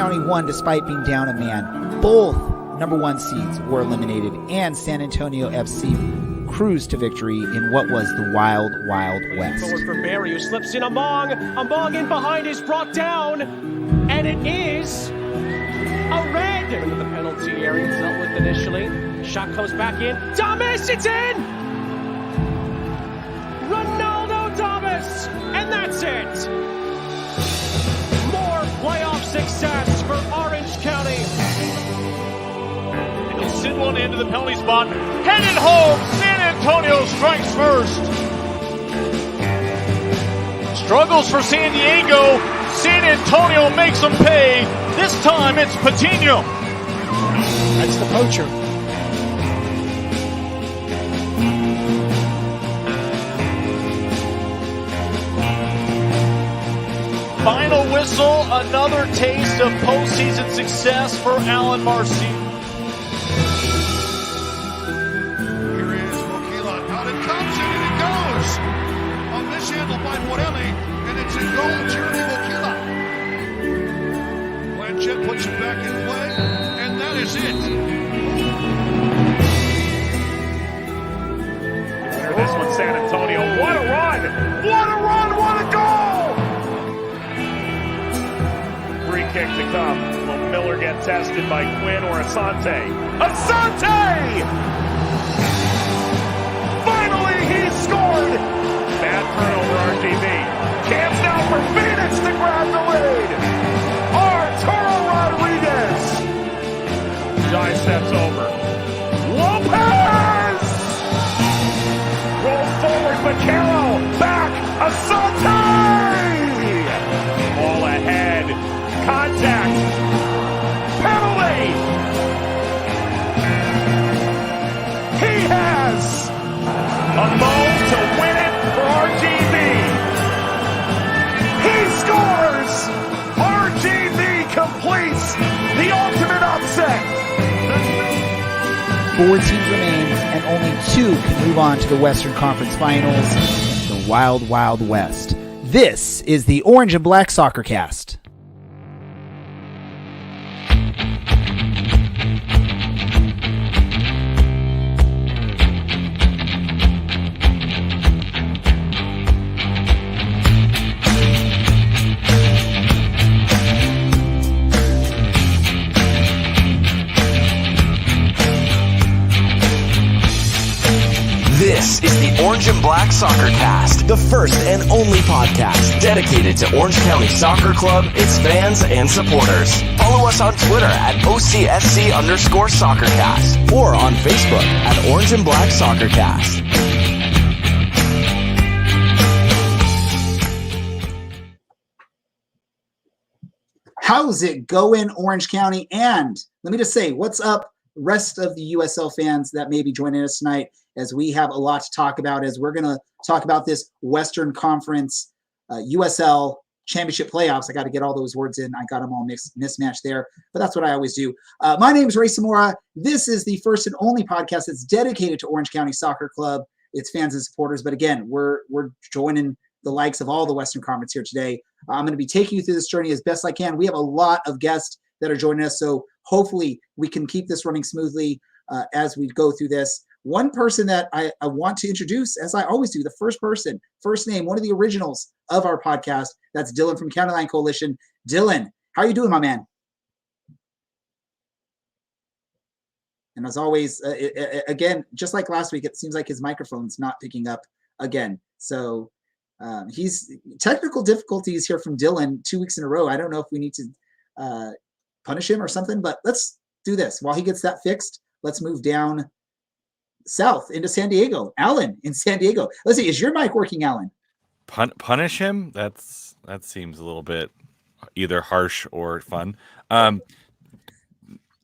County won despite being down a man. Both number one seeds were eliminated, and San Antonio FC cruised to victory in what was the Wild Wild West. Forward for Barry, who slips in Among. Among in behind is brought down, and it is a red. Into the penalty area, dealt with initially. Shot comes back in. Thomas, it's in! Ronaldo Thomas, and that's it! More playoff success for Orange County. He'll send one into the penalty spot. Headed home. San Antonio strikes first. Struggles for San Diego. San Antonio makes them pay. This time it's Patino. That's the poacher. Final whistle. Another taste of postseason success for Alan Marcy. Handled by Morelli, and it's in goal, Jeremy Bokila. Blanchett puts it back in play, and that is it. This one, San Antonio. What a run! What a run! What a goal! Free kick to come. Will Miller get tested by Quinn or Asante? Asante! Finally, he scored! Bad turnover, RGV. Chance now for Phoenix to grab the lead. Arturo Rodriguez. Jai steps over. Lopez! Roll forward, Vaquero. Back, Asante! Ball ahead. Contact. Penalty! He has a moment to win it for RGV. He scores! RGV completes the ultimate upset. 4 teams remain, and only 2 can move on to the Western Conference Finals, the Wild Wild West. This is the Orange and Black Soccer Cast. This is the Orange and Black Soccer Cast, the first and only podcast dedicated to Orange County Soccer Club, its fans, and supporters. Follow us on Twitter at OCSC_SoccerCast or on Facebook at Orange and Black Soccer Cast. How's it going, Orange County? And let me just say, what's up, rest of the USL fans that may be joining us tonight, as we have a lot to talk about, as we're going to talk about this Western Conference USL Championship playoffs. I got to get all those words in. I got them all mismatched there, but that's what I always do. My name is Ray Samora. This is the first and only podcast that's dedicated to Orange County Soccer Club, its fans and supporters. But again, we're joining the likes of all the Western Conference here today. I'm going to be taking you through this journey as best I can. We have a lot of guests that are joining us, so hopefully we can keep this running smoothly as we go through this. One person that I want to introduce, as I always do, the first person, first name, one of the originals of our podcast. That's Dylan from County Line Coalition. Dylan, how are you doing, my man? And as always, again, just like last week, it seems like his microphone's not picking up again. So he's technical difficulties here from Dylan 2 weeks in a row. I don't know if we need to punish him or something, but let's do this. While he gets that fixed, let's move down south into San Diego. Alan in San Diego. Let's see, is your mic working, Alan? Punish him? That seems a little bit either harsh or fun.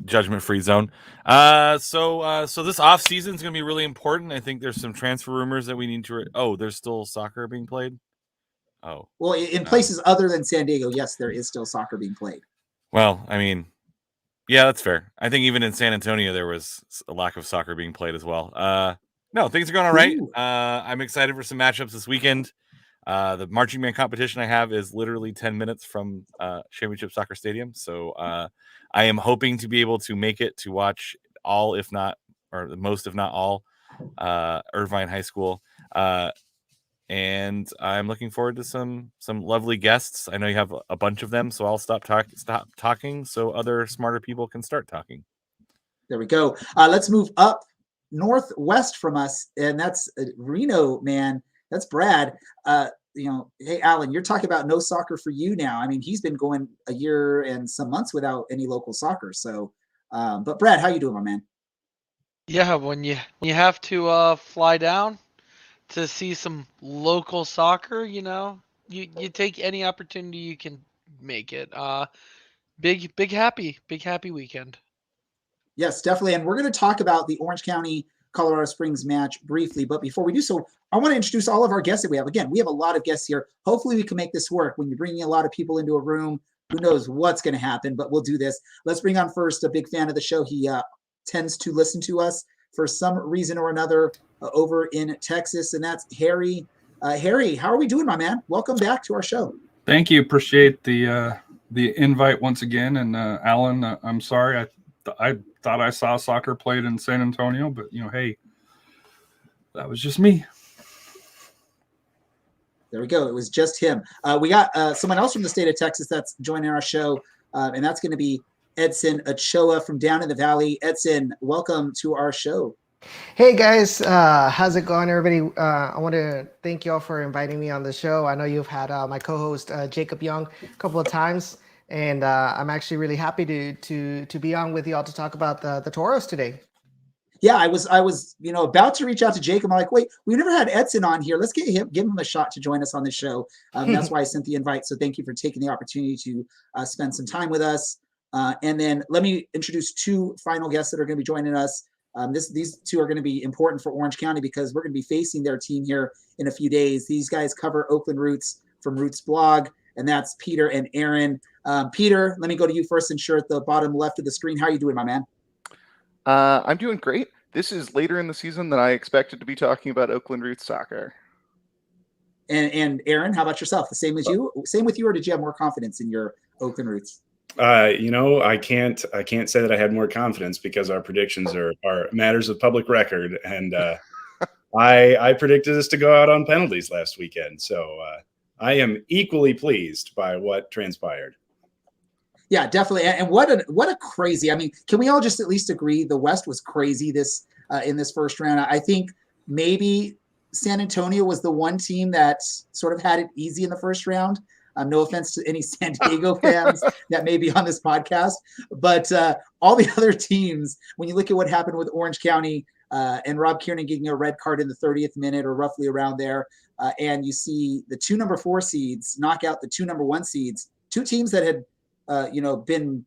Judgment-free zone. So this off season is going to be really important. I think there's some transfer rumors that we need to. There's still soccer being played. Oh, well, in places other than San Diego, yes, there is still soccer being played. Well, I mean, yeah, that's fair. I think even in San Antonio there was a lack of soccer being played as well. No, things are going all right. I'm excited for some matchups this weekend. The marching band competition I have is literally 10 minutes from Championship Soccer Stadium. So I am hoping to be able to make it to watch all, if not, or most, if not all, Irvine High School. And I'm looking forward to some lovely guests. I know you have a bunch of them, so I'll stop talking so other smarter people can start talking. There we go. Let's move up northwest from us, and that's Reno, man. That's Brad. Hey, Alan, you're talking about no soccer for you now. I mean, he's been going a year and some months without any local soccer. So, but Brad, how you doing, my man? Yeah, when you have to fly down to see some local soccer, you take any opportunity you can make it. Big happy weekend. Yes, definitely. And we're going to talk about the Orange County Colorado Springs match briefly. But before we do so, I want to introduce all of our guests that we have. Again, we have a lot of guests here. Hopefully we can make this work. When you're bringing a lot of people into a room, who knows what's going to happen, but we'll do this. Let's bring on first a big fan of the show. He tends to listen to us for some reason or another over in Texas, and that's Harry. Harry, how are we doing, my man? Welcome back to our show. Thank you. Appreciate the invite once again. And Alan, I'm sorry. I thought I saw soccer played in San Antonio, but hey, that was just me. There we go. It was just him. We got someone else from the state of Texas that's joining our show, and that's going to be Edson Ochoa from down in the valley. Edson, welcome to our show. Hey guys, how's it going, everybody? I want to thank y'all for inviting me on the show. I know you've had my co-host Jacob Young a couple of times, and I'm actually really happy to be on with y'all to talk about the Toros today. Yeah, I was about to reach out to Jacob. I'm like, wait, we never had Edson on here. Let's give him a shot to join us on the show. That's why I sent the invite. So thank you for taking the opportunity to spend some time with us. And then let me introduce two final guests that are going to be joining us. These two are going to be important for Orange County because we're going to be facing their team here in a few days. These guys cover Oakland Roots from Roots Blog, and that's Peter and Aaron. Peter, let me go to you first and sure at the bottom left of the screen. How are you doing, my man? I'm doing great. This is later in the season than I expected to be talking about Oakland Roots soccer. And Aaron, how about yourself? The same as you? Same with you, or did you have more confidence in your Oakland Roots? I can't say that I had more confidence because our predictions are matters of public record, and I predicted us to go out on penalties last weekend. So I am equally pleased by what transpired. Yeah, definitely. And what a crazy, I mean, can we all just at least agree the West was crazy in this first round? I think maybe San Antonio was the one team that sort of had it easy in the first round. No offense to any San Diego fans that may be on this podcast, but all the other teams, when you look at what happened with Orange County and Rob Kiernan getting a red card in the 30th minute or roughly around there, and you see the two number 4 seeds knock out the two number 1 seeds, two teams that had been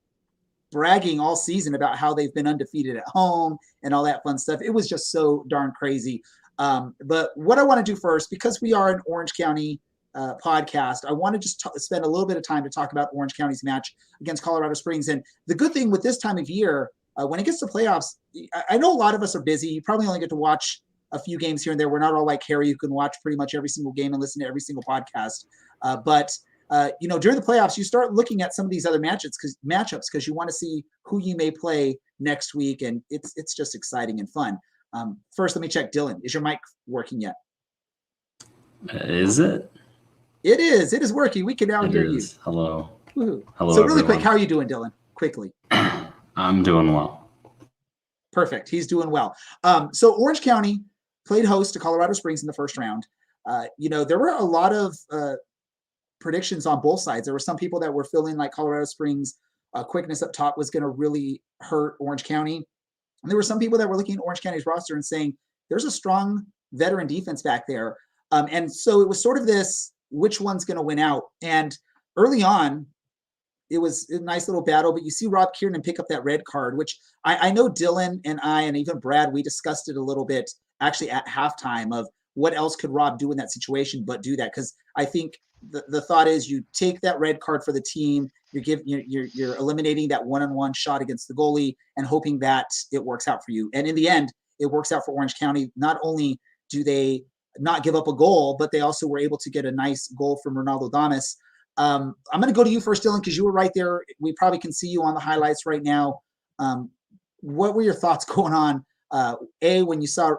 bragging all season about how they've been undefeated at home and all that fun stuff. It was just so darn crazy. But what I want to do first, because we are an Orange County podcast, I want to just spend a little bit of time to talk about Orange County's match against Colorado Springs. And the good thing with this time of year, when it gets to playoffs, I know a lot of us are busy. You probably only get to watch a few games here and there. We're not all like Harry, who can watch pretty much every single game and listen to every single podcast. But during the playoffs, you start looking at some of these other matchups because you want to see who you may play next week, and it's just exciting and fun. First, let me check. Dylan, is your mic working yet? Is it? It is. It is working. We can now hear you. Hello. Woo-hoo. Hello. So really everyone. quick, how are you doing, Dylan? Quickly. I'm doing well. Perfect. He's doing well. So Orange County played host to Colorado Springs in the first round. There were a lot of predictions on both sides. There were some people that were feeling like Colorado Springs quickness up top was going to really hurt Orange County. And there were some people that were looking at Orange County's roster and saying, there's a strong veteran defense back there. And so it was sort of this, which one's going to win out? And early on, it was a nice little battle, but you see Rob Kiernan pick up that red card, which I know Dylan and I, and even Brad, we discussed it a little bit actually at halftime of what else could Rob do in that situation, but do that. Because I think the thought is you take that red card for the team, you're eliminating that one-on-one shot against the goalie and hoping that it works out for you. And in the end, it works out for Orange County. Not only do they not give up a goal, but they also were able to get a nice goal from Ronaldo Damas. I'm going to go to you first, Dylan, because you were right there. We probably can see you on the highlights right now. What were your thoughts going on? A, when you saw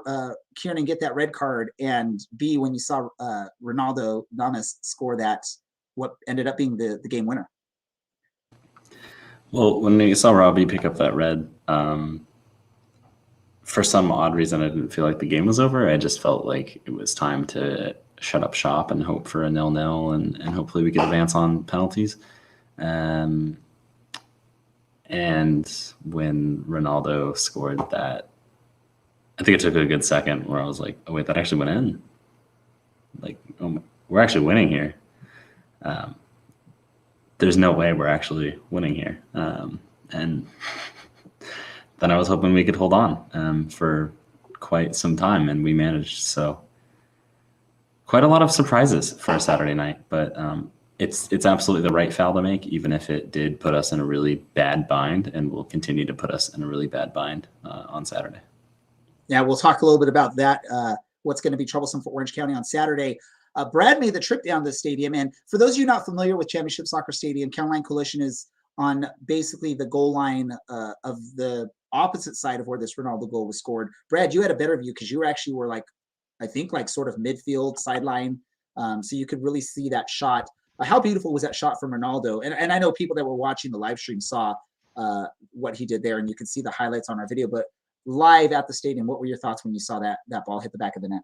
Kieran get that red card, and B, when you saw Ronaldo Damas score that, what ended up being the game winner? Well, when you saw Robbie pick up that red, for some odd reason, I didn't feel like the game was over. I just felt like it was time to shut up shop and hope for a 0-0, and hopefully we could advance on penalties. And when Ronaldo scored that, I think it took a good second where I was like, oh, wait, that actually went in. Like, oh, we're actually winning here. There's no way we're actually winning here. And then I was hoping we could hold on for quite some time, and we managed. So quite a lot of surprises for a Saturday night, but it's absolutely the right foul to make, even if it did put us in a really bad bind, and will continue to put us in a really bad bind on Saturday. Yeah, we'll talk a little bit about that, what's going to be troublesome for Orange County on Saturday. Brad made the trip down to the stadium, and for those of you not familiar with Championship Soccer Stadium, County Line Coalition is on basically the goal line of the opposite side of where this Ronaldo goal was scored. Brad, you had a better view because you were like, I think like sort of midfield sideline, so you could really see that shot. How beautiful was that shot from Ronaldo? And I know people that were watching the live stream saw what he did there, and you can see the highlights on our video. But live at the stadium, what were your thoughts when you saw that ball hit the back of the net?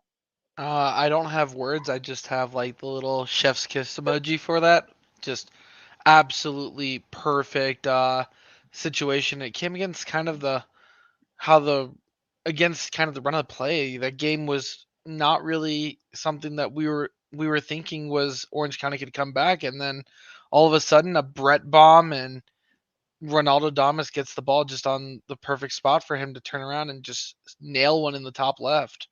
I don't have words. I just have like the little chef's kiss emoji for that. Just absolutely perfect situation. It came against kind of the run of play. That game was not really something that we were thinking was Orange County could come back, and then all of a sudden a Brett bomb and Ronaldo Damas gets the ball just on the perfect spot for him to turn around and just nail one in the top left.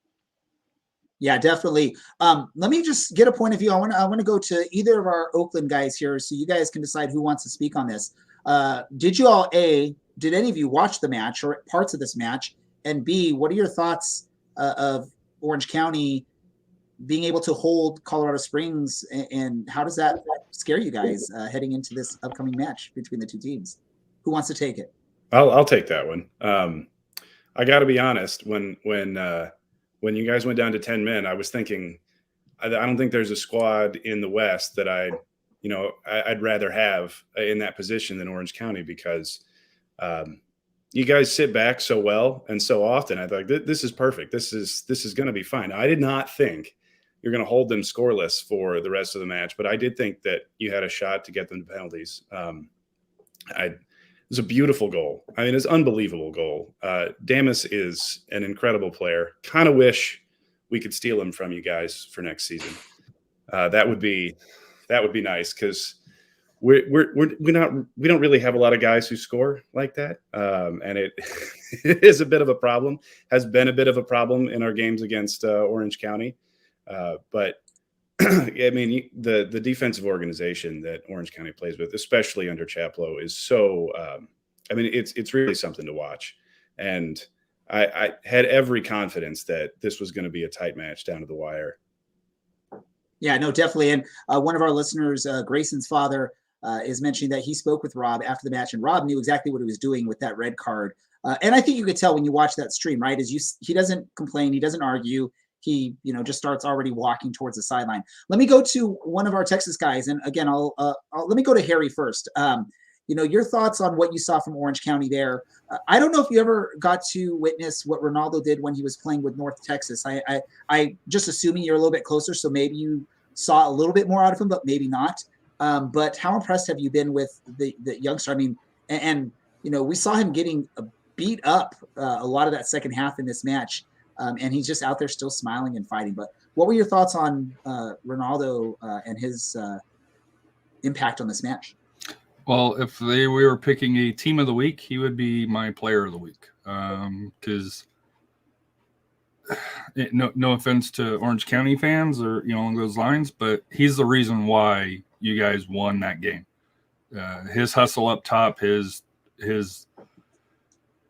Yeah, definitely. Let me just get a point of view. I want to go to either of our Oakland guys here, so you guys can decide who wants to speak on this. Did any of you watch the match or parts of this match? And B, what are your thoughts of Orange County being able to hold Colorado Springs, and how does that scare you guys heading into this upcoming match between the two teams? Who wants to take it? I'll take that one. I got to be honest. When you guys went down to 10 men, I was thinking, I don't think there's a squad in the West that I'd rather have in that position than Orange County, because you guys sit back so well and so often. I thought this is perfect. This is going to be fine. I did not think you're going to hold them scoreless for the rest of the match, but I did think that you had a shot to get them to penalties. It was a beautiful goal. I mean, it's an unbelievable goal. Damas is an incredible player. Kind of wish we could steal him from you guys for next season. That would be nice, because we don't really have a lot of guys who score like that, and it is a bit of a problem. Has been a bit of a problem in our games against Orange County, but I mean, the defensive organization that Orange County plays with, especially under Chaplow, is so. I mean, it's really something to watch, and I had every confidence that this was going to be a tight match down to the wire. Yeah, no, definitely. And one of our listeners, Grayson's father, is mentioning that he spoke with Rob after the match, and Rob knew exactly what he was doing with that red card. And I think you could tell when you watch that stream, right? He doesn't complain, he doesn't argue. He, just starts already walking towards the sideline. Let me go to one of our Texas guys, and again, let me go to Harry first. Your thoughts on what you saw from Orange County there. I don't know if you ever got to witness what Ronaldo did when he was playing with North Texas. I just assuming you're a little bit closer, so maybe you saw a little bit more out of him, but maybe not. But how impressed have you been with the youngster? I mean, and we saw him getting beat up a lot of that second half in this match. And he's just out there still smiling and fighting. But what were your thoughts on Ronaldo and his impact on this match? Well, if we were picking a team of the week, he would be my player of the week. Because no offense to Orange County fans or along those lines, but he's the reason why you guys won that game. His hustle up top, his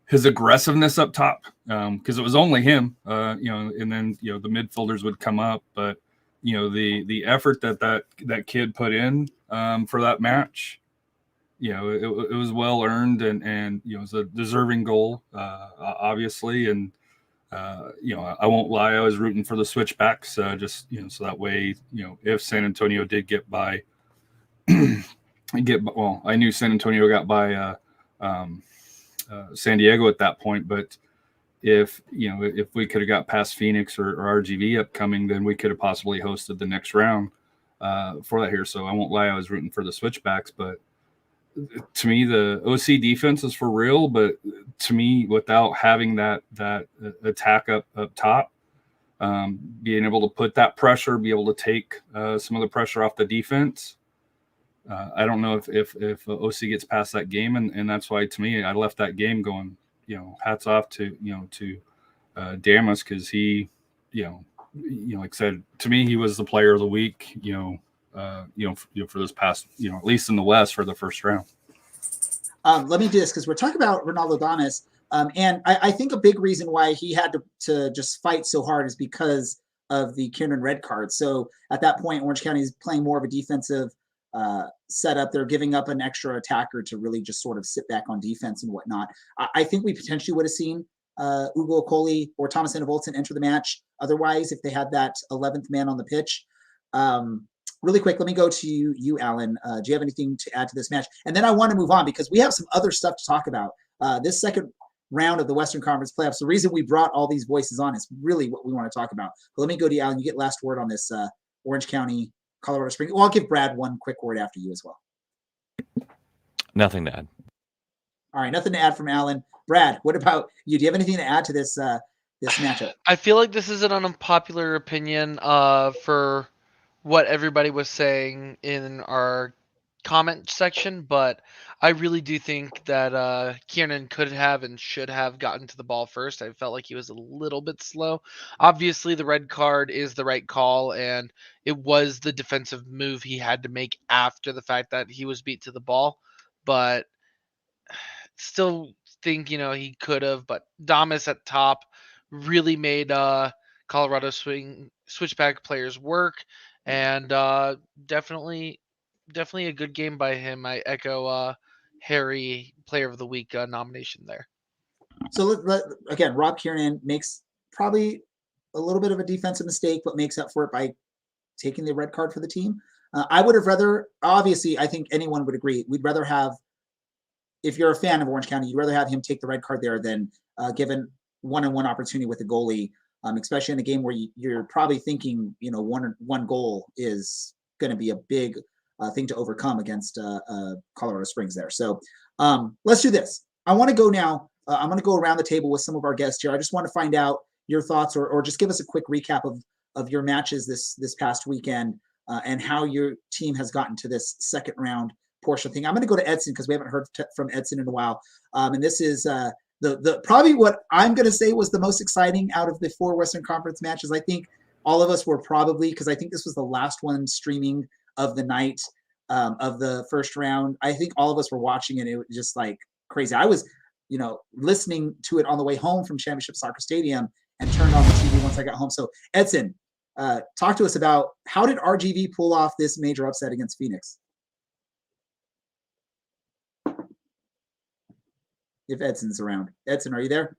his aggressiveness up top, because it was only him, and then the midfielders would come up, but the effort that kid put in for that match, it was well earned, and it was a deserving goal, obviously, and I won't lie, I was rooting for the switchbacks, just so that way, if San Antonio did get by, I knew San Antonio got by San Diego at that point, but if we could have got past Phoenix or RGV upcoming, then we could have possibly hosted the next round for that here. So I won't lie, I was rooting for the switchbacks, but to me the OC defense is for real. But to me, without having that attack up top, being able to put that pressure, be able to take some of the pressure off the defense, I don't know if OC gets past that game, and that's why, to me, I left that game going, hats off to Damas, because he, like I said, to me, he was the player of the week, for this past, at least in the West for the first round. Let me do this because we're talking about Ronaldo Damas, and I think a big reason why he had to just fight so hard is because of the Kiernan red card. So at that point, Orange County is playing more of a defensive setup. They're giving up an extra attacker to really just sort of sit back on defense and whatnot. I think we potentially would have seen Ugo Okoli or Thomas Enevolton enter the match otherwise if they had that 11th man on the pitch. Really quick, let me go to you, Alan. Do you have anything to add to this match? And then I want to move on because we have some other stuff to talk about. This second round of the Western Conference playoffs, the reason we brought all these voices on is really what we want to talk about. But let me go to you, Alan. You get last word on this Orange County Colorado Springs. Well, I'll give Brad one quick word after you as well. Nothing to add. All right, nothing to add from Alan. Brad, what about you? Do you have anything to add to this this matchup? I feel like this is an unpopular opinion for what everybody was saying in our comment section, but I really do think that Kiernan could have and should have gotten to the ball first. I felt like he was a little bit slow. Obviously, the red card is the right call, and it was the defensive move he had to make after the fact that he was beat to the ball. But still think, he could have. But Damas at top really made Colorado switchback players work, and definitely a good game by him. I echo Harry Player of the Week nomination there. So again, Rob Kiernan makes probably a little bit of a defensive mistake, but makes up for it by taking the red card for the team. I would have rather, obviously, I think anyone would agree, we'd rather have, if you're a fan of Orange County, you'd rather have him take the red card there than given one-on-one opportunity with the goalie, especially in a game where you're probably thinking, one goal is going to be a big thing to overcome against Colorado Springs there. So let's do this. I want to go now. I'm going to go around the table with some of our guests here. I just want to find out your thoughts or just give us a quick recap of your matches this past weekend and how your team has gotten to this second round portion thing. I'm going to go to Edson because we haven't heard from Edson in a while. And this is the probably what I'm going to say was the most exciting out of the 4 Western Conference matches. I think all of us were probably, because I think this was the last one streaming of the night of the first round. I think all of us were watching it. It was just like crazy. I was, listening to it on the way home from Championship Soccer Stadium and turned on the TV once I got home. So Edson, talk to us about how did RGV pull off this major upset against Phoenix? If Edson's around. Edson, are you there?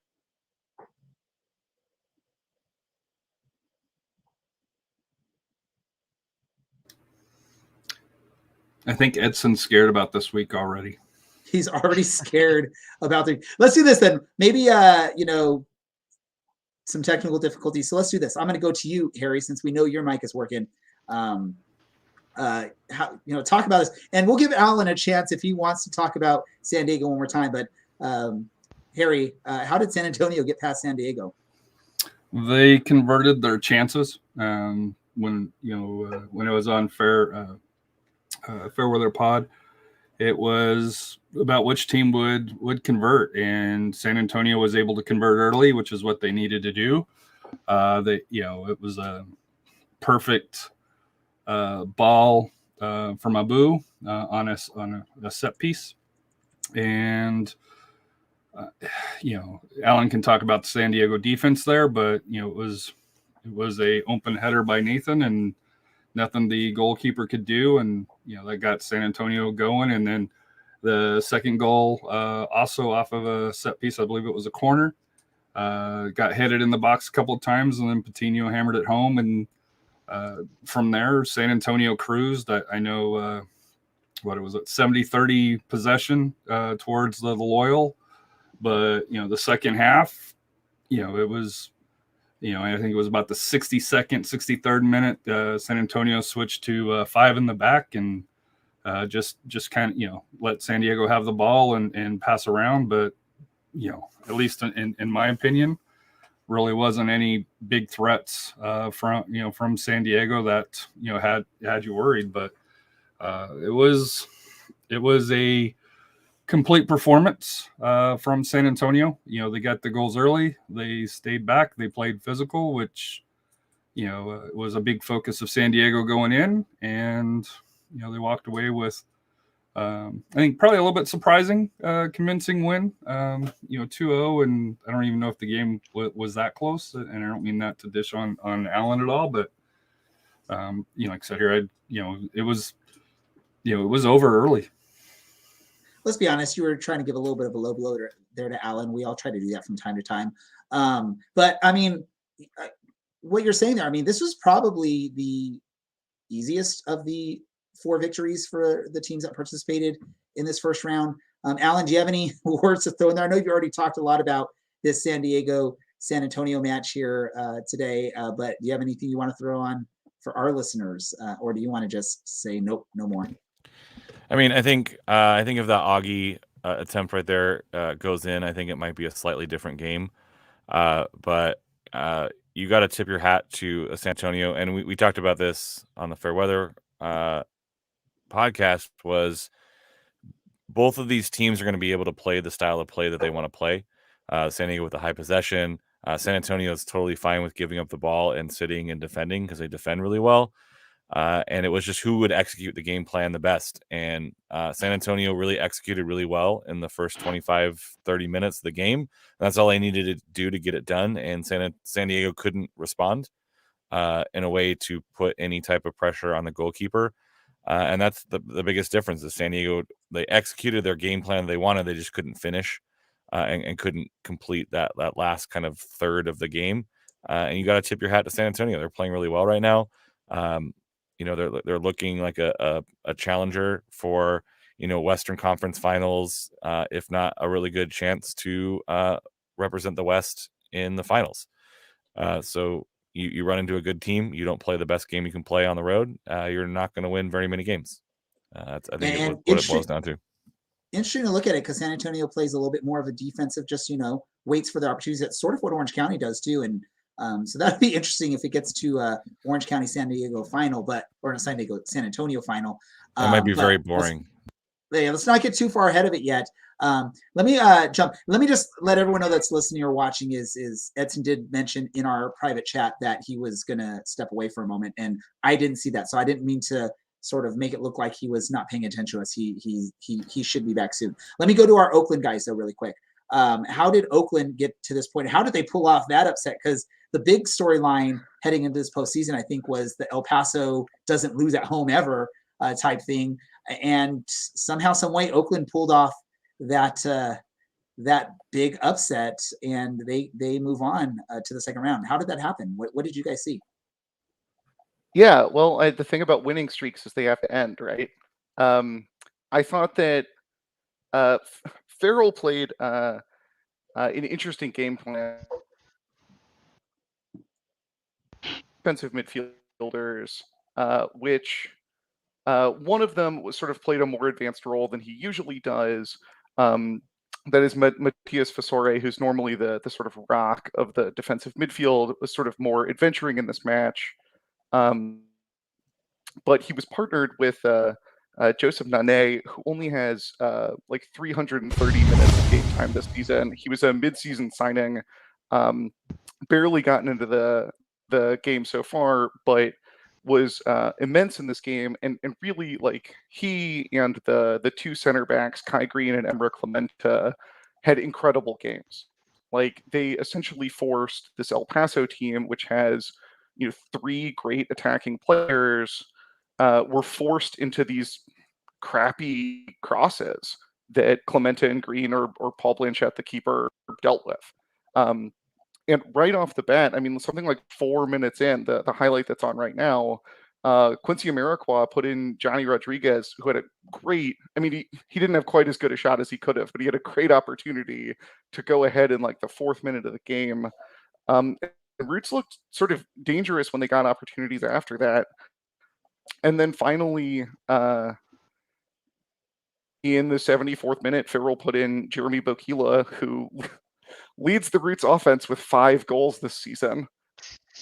I think Edson's scared about this week already. He's already scared about the. Let's do this then. Maybe some technical difficulties. So let's do this. I'm going to go to you, Harry, since we know your mic is working. Talk about this, and we'll give Alan a chance if he wants to talk about San Diego one more time. But Harry, how did San Antonio get past San Diego? They converted their chances when it was on Fair Weather Pod. It was about which team would convert, and San Antonio was able to convert early, which is what they needed to do. It was a perfect ball from Abu on a set piece, and Alan can talk about the San Diego defense there, but it was a open header by Nathan and nothing the goalkeeper could do, and that got San Antonio going. And then the second goal, also off of a set piece, I believe it was a corner, got headed in the box a couple of times, and then Patino hammered it home. And from there, San Antonio cruised. I know, 70-30 possession towards the Loyal. But, the second half, it was, I think it was about the 63rd minute, San Antonio switched to 5 in the back and just kind of, let San Diego have the ball and pass around. But, at least in my opinion, really wasn't any big threats from San Diego that, had you worried. But it was a complete performance from San Antonio. They got the goals early. They stayed back. They played physical, which, was a big focus of San Diego going in. And, they walked away with, I think, probably a little bit surprising, convincing win, 2-0. And I don't even know if the game was that close. And I don't mean that to dish on Alan at all. But, like I said here, it was over early. Let's be honest, you were trying to give a little bit of a low blow there to Alan. We all try to do that from time to time. But I mean, what you're saying there, I mean, this was probably the easiest of the 4 victories for the teams that participated in this first round. Alan, do you have any words to throw in there? I know you've already talked a lot about this San Diego-San Antonio match here today, but do you have anything you want to throw on for our listeners? Or do you want to just say, nope, no more? I mean, I think if the Augie attempt right there goes in, I think it might be a slightly different game. But you got to tip your hat to San Antonio. And we talked about this on the Fair Weather podcast, was both of these teams are going to be able to play the style of play that they want to play. San Diego with the high possession. San Antonio is totally fine with giving up the ball and sitting and defending because they defend really well. And it was just who would execute the game plan the best. And San Antonio really executed really well in the first 25, 30 minutes of the game. That's all they needed to do to get it done. And San Diego couldn't respond in a way to put any type of pressure on the goalkeeper. And that's the biggest difference is San Diego, they executed their game plan they wanted. They just couldn't finish and couldn't complete that last kind of third of the game. And you got to tip your hat to San Antonio. They're playing really well right now. They're looking like a challenger for, Western Conference Finals, if not a really good chance to represent the West in the finals. So you run into a good team. You don't play the best game you can play on the road. You're not going to win very many games. I think what it boils down to. Interesting to look at it because San Antonio plays a little bit more of a defensive, just, waits for their opportunities. That's sort of what Orange County does too. And so that'd be interesting if it gets to Orange County San Diego final, San Antonio final. That might be very boring. Let's not get too far ahead of it yet. Let me jump. Let me just let everyone know that's listening or watching is Edson did mention in our private chat that he was going to step away for a moment, and I didn't see that, so I didn't mean to sort of make it look like he was not paying attention to us. He should be back soon. Let me go to our Oakland guys though really quick. How did Oakland get to this point? How did they pull off that upset? Because the big storyline heading into this postseason, I think, was the El Paso doesn't lose at home ever type thing. And somehow, some way, Oakland pulled off that big upset, and they move on to the second round. How did that happen? What did you guys see? Yeah, well, the thing about winning streaks is they have to end, right? I thought that Farrell played an interesting game plan. Defensive midfielders, which one of them was sort of played a more advanced role than he usually does. That is Matias Fasore, who's normally the sort of rock of the defensive midfield, was sort of more adventuring in this match. But he was partnered with Joseph Nane, who only has like 330 minutes of game time this season. He was a mid-season signing, barely gotten into the game so far, but was immense in this game, and really, like, he and the two center backs, Kai Green and Emre Clementa, had incredible games. Like, they essentially forced this El Paso team, which has, you know, 3 great attacking players, were forced into these crappy crosses that Clemente and Green or Paul Blanchette, the keeper, dealt with. And right off the bat, I mean, something like 4 minutes in, the highlight that's on right now, Quincy Amarikwa put in Johnny Rodriguez, who had a great, I mean, he didn't have quite as good a shot as he could have, but he had a great opportunity to go ahead in like the 4th minute of the game. The Roots looked sort of dangerous when they got opportunities after that. And then finally, in the 74th minute, Farrell put in Jeremy Bokila, who leads the Roots offense with 5 goals this season.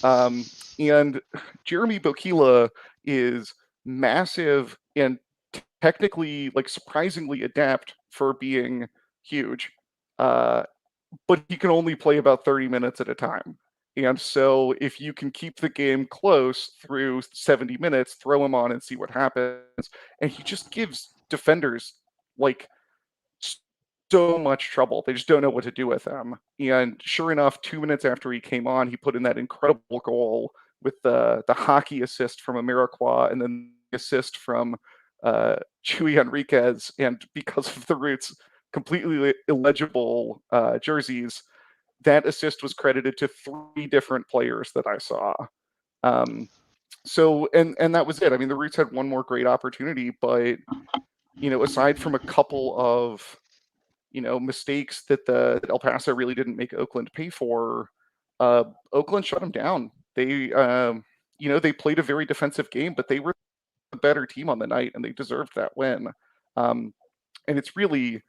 And Jeremy Bokila is massive and technically, like, surprisingly adept for being huge. But he can only play about 30 minutes at a time. And so if you can keep the game close through 70 minutes, throw him on and see what happens. And he just gives defenders, like, so much trouble. They just don't know what to do with him. And sure enough, 2 minutes after he came on, he put in that incredible goal with the hockey assist from Amarikwa and then the assist from Chuy Enriquez. And because of the Roots' completely illegible jerseys, that assist was credited to 3 different players that I saw. So that was it. I mean, the Roots had one more great opportunity, but, you know, aside from a couple of, you know, mistakes that El Paso really didn't make Oakland pay for, Oakland shut them down. They, you know, they played a very defensive game, but they were the better team on the night, and they deserved that win. And it's really,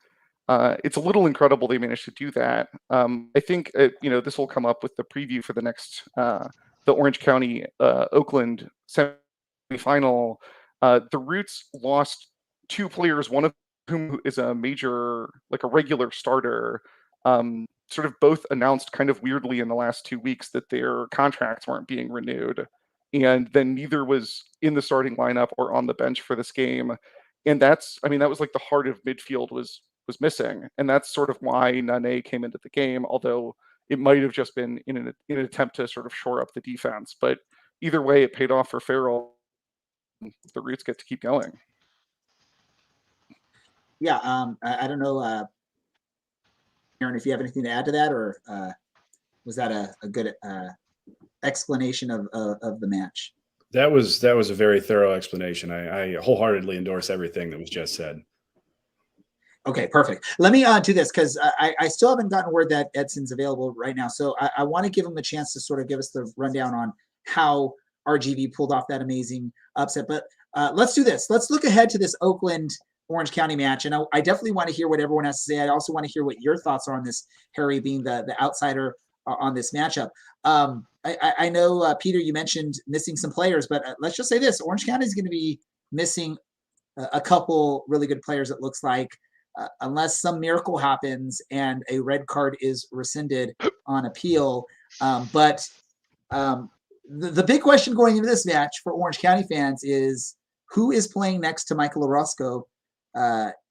it's a little incredible they managed to do that. I think, you know, this will come up with the preview for the next, the Orange County Oakland semifinal. The Roots lost 2 players, one of whom is a major, like a regular starter, sort of both announced kind of weirdly in the last 2 weeks that their contracts weren't being renewed. And then neither was in the starting lineup or on the bench for this game. And that's, I mean, that was like the heart of midfield was missing. And that's sort of why Nane came into the game, although it might have just been in an attempt to sort of shore up the defense. But either way, it paid off for Farrell. The Roots get to keep going. Yeah, I don't know, Aaron, if you have anything to add to that, or was that a good explanation of the match? That was a very thorough explanation. I wholeheartedly endorse everything that was just said. Okay, perfect. Let me do this because I still haven't gotten word that Edson's available right now. So I want to give him a chance to sort of give us the rundown on how RGV pulled off that amazing upset. But let's do this. Let's look ahead to this Oakland Orange County match. And I definitely want to hear what everyone has to say. I also want to hear what your thoughts are on this, Harry, being the outsider on this matchup. I know, Peter, you mentioned missing some players, but let's just say this. Orange County is going to be missing a couple really good players, it looks like, unless some miracle happens and a red card is rescinded on appeal. But the big question going into this match for Orange County fans is who is playing next to Michael Orozco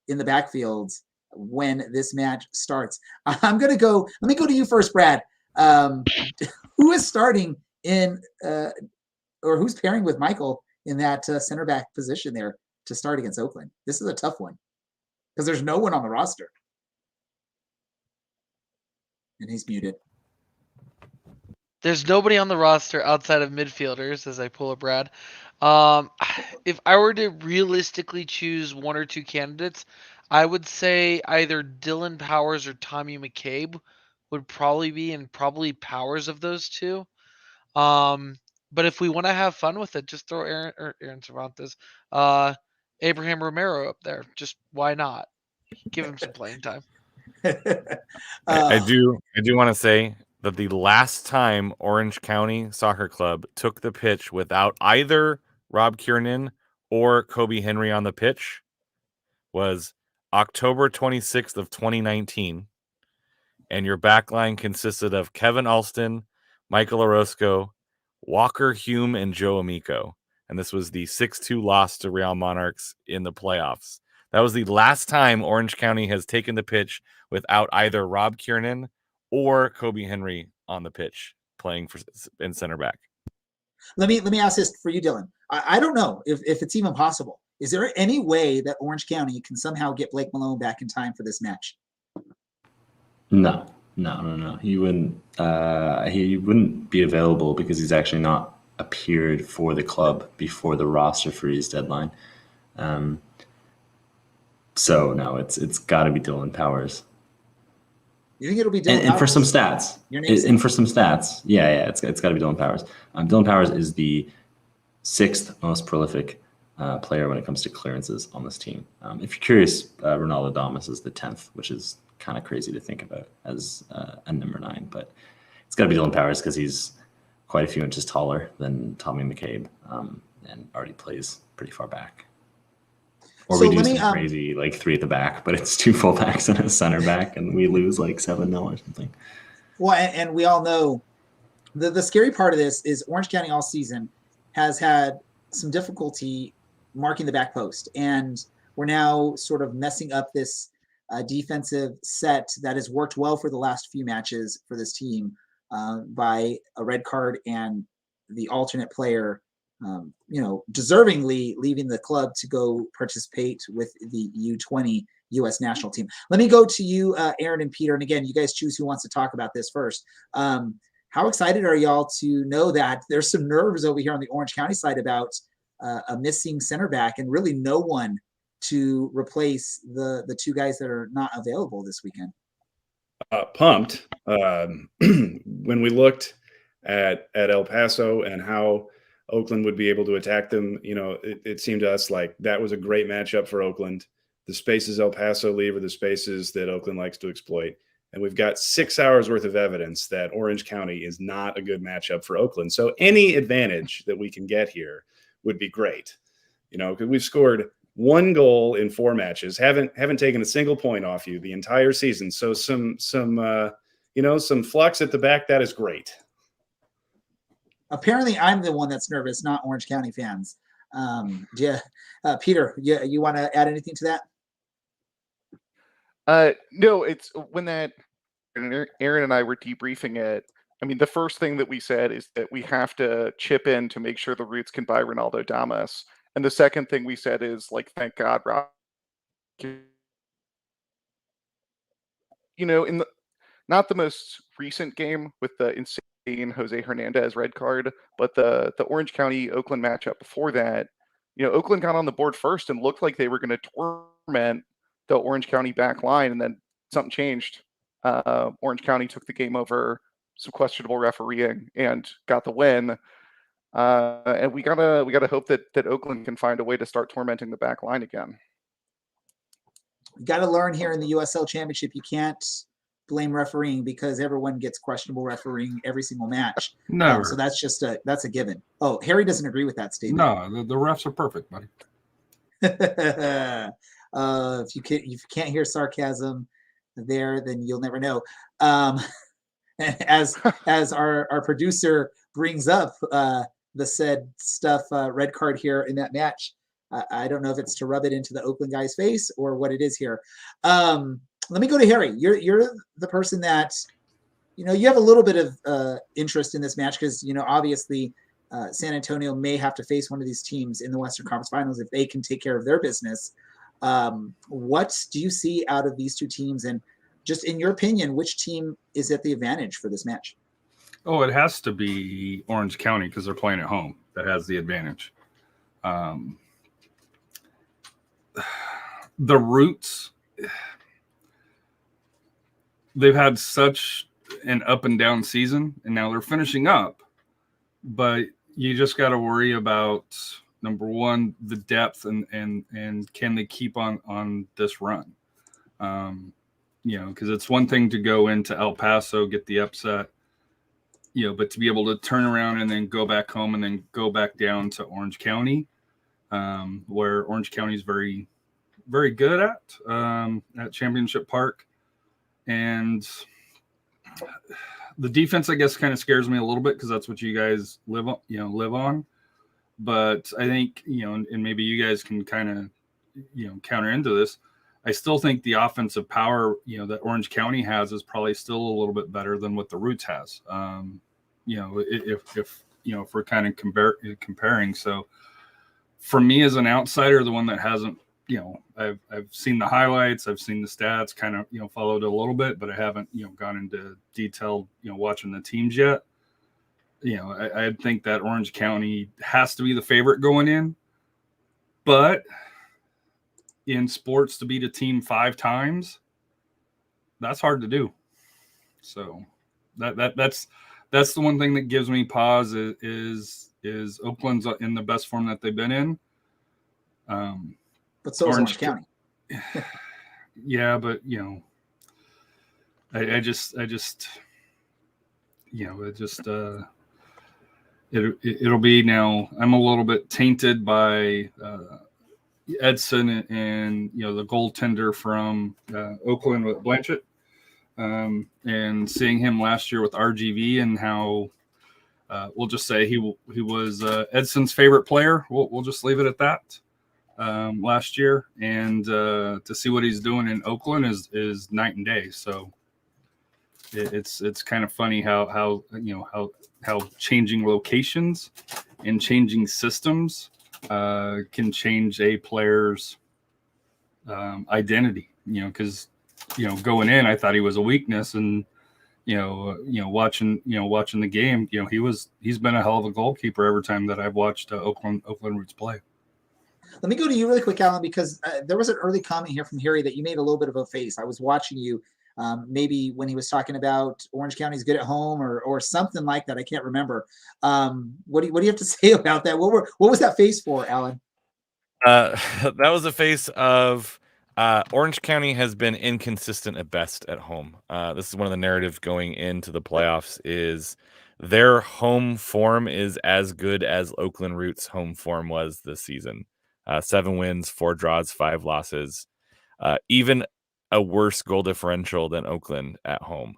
in the backfield when this match starts. I'm going to go, let me go to you first, Brad. Who is starting in, or who's pairing with Michael in that center back position there to start against Oakland? This is a tough one because there's no one on the roster. And he's muted. There's nobody on the roster outside of midfielders, as I pull up Brad. If I were to realistically choose 1 or 2 candidates, I would say either Dylan Powers or Tommy McCabe would probably be, and probably Powers of those 2. But if we want to have fun with it, just throw Aaron Cervantes, Abraham Romero up there. Just why not? Give him some playing time. I do want to say that the last time Orange County Soccer Club took the pitch without either Rob Kiernan or Kobe Henry on the pitch was October 26th of 2019. And your backline consisted of Kevin Alston, Michael Orozco, Walker Hume, and Joe Amico. And this was the 6-2 loss to Real Monarchs in the playoffs. That was the last time Orange County has taken the pitch without either Rob Kiernan or Kobe Henry on the pitch playing in center back. Let me ask this for you, Dylan. I don't know if it's even possible. Is there any way that Orange County can somehow get Blake Malone back in time for this match? No. He wouldn't be available because he's actually not appeared for the club before the roster freeze deadline. So no, it's got to be Dylan Powers. You think it'll be Dylan Powers? And for some stats, yeah, it's got to be Dylan Powers. Dylan Powers is the 6th most prolific player when it comes to clearances on this team. If you're curious, Ronaldo Damas is the 10th, which is kind of crazy to think about as a number 9, but it's got to be Dylan Powers because he's quite a few inches taller than Tommy McCabe and already plays pretty far back. Or we do some crazy like 3 at the back, but it's 2 fullbacks and a center back, and we lose like 7-0 or something. Well, and we all know the scary part of this is Orange County all season has had some difficulty marking the back post, and we're now sort of messing up this defensive set that has worked well for the last few matches for this team by a red card and the alternate player deservingly leaving the club to go participate with the U20 U.S. national team. Let me go to you, Aaron and Peter. And again, you guys choose who wants to talk about this first. How excited are y'all to know that there's some nerves over here on the Orange County side about a missing center back and really no one to replace the 2 guys that are not available this weekend? Pumped. When we looked at El Paso and how Oakland would be able to attack them, it seemed to us like that was a great matchup for Oakland. The spaces El Paso leave are the spaces that Oakland likes to exploit. And we've got 6 hours worth of evidence that Orange County is not a good matchup for Oakland. So any advantage that we can get here would be great. Because we've scored 1 goal in 4 matches, haven't taken a single point off you the entire season. So some flux at the back, that is great. Apparently, I'm the one that's nervous, not Orange County fans. Peter, you want to add anything to that? No, it's when that Aaron and I were debriefing it. I mean, the first thing that we said is that we have to chip in to make sure the Roots can buy Ronaldo Damas. And the second thing we said is, like, thank God, Rob. In not the most recent game with the insane Jose Hernandez red card, but the Orange County Oakland matchup before that, Oakland got on the board first and looked like they were going to torment the Orange County back line, and then something changed. Orange County took the game over, some questionable refereeing, and got the win. And we gotta hope that Oakland can find a way to start tormenting the back line again. You got to learn here in the USL Championship, you can't blame refereeing because everyone gets questionable refereeing every single match. No, so that's a given. Oh, Harry doesn't agree with that statement. No, the refs are perfect, buddy. If you can't hear sarcasm there, then you'll never know. As our producer brings up the said stuff, red card here in that match. I don't know if it's to rub it into the Oakland guy's face or what it is here. Let me go to Harry. You're the person that, you have a little bit of interest in this match because, obviously San Antonio may have to face one of these teams in the Western Conference Finals if they can take care of their business. What do you see out of these 2 teams? And just in your opinion, which team is at the advantage for this match? Oh, it has to be Orange County because they're playing at home. That has the advantage. The Roots, they've had such an up and down season, and now they're finishing up. But you just got to worry about, number one, the depth and can they keep on this run? Because it's one thing to go into El Paso, get the upset, but to be able to turn around and then go back home and then go back down to Orange County, where Orange County is very, very good at Championship Park. And the defense, I guess, kind of scares me a little bit because that's what you guys live on. But I think, and maybe you guys can kind of counter into this, I still think the offensive power, that Orange County has is probably still a little bit better than what the Roots has. If we're kind of comparing. So for me as an outsider, the one that hasn't, I've seen the highlights, I've seen the stats, kind of, followed it a little bit, but I haven't, gone into detailed, watching the teams yet. I think that Orange County has to be the favorite going in, but in sports to beat a team 5 times, that's hard to do. So that's the one thing that gives me pause is Oakland's in the best form that they've been in. But so is Orange County. Yeah, but it'll be now. I'm a little bit tainted by Edson and the goaltender from Oakland with Blanchett, and seeing him last year with RGV and how we'll just say he was Edson's favorite player. We'll just leave it at that. Last year, and to see what he's doing in Oakland is night and day. So it's kind of funny how changing locations and changing systems can change a player's identity. Because going in, I thought he was a weakness, and watching the game, he's been a hell of a goalkeeper every time that I've watched Oakland Roots play. Let me go to you really quick, Alan, because there was an early comment here from Harry that you made a little bit of a face. I was watching you maybe when he was talking about Orange County's good at home or something like that. I can't remember. What do you have to say about that? What was that face for, Alan? That was a face of Orange County has been inconsistent at best at home. This is one of the narratives going into the playoffs is their home form is as good as Oakland Roots' home form was this season. 7 wins, 4 draws, 5 losses, even a worse goal differential than Oakland at home.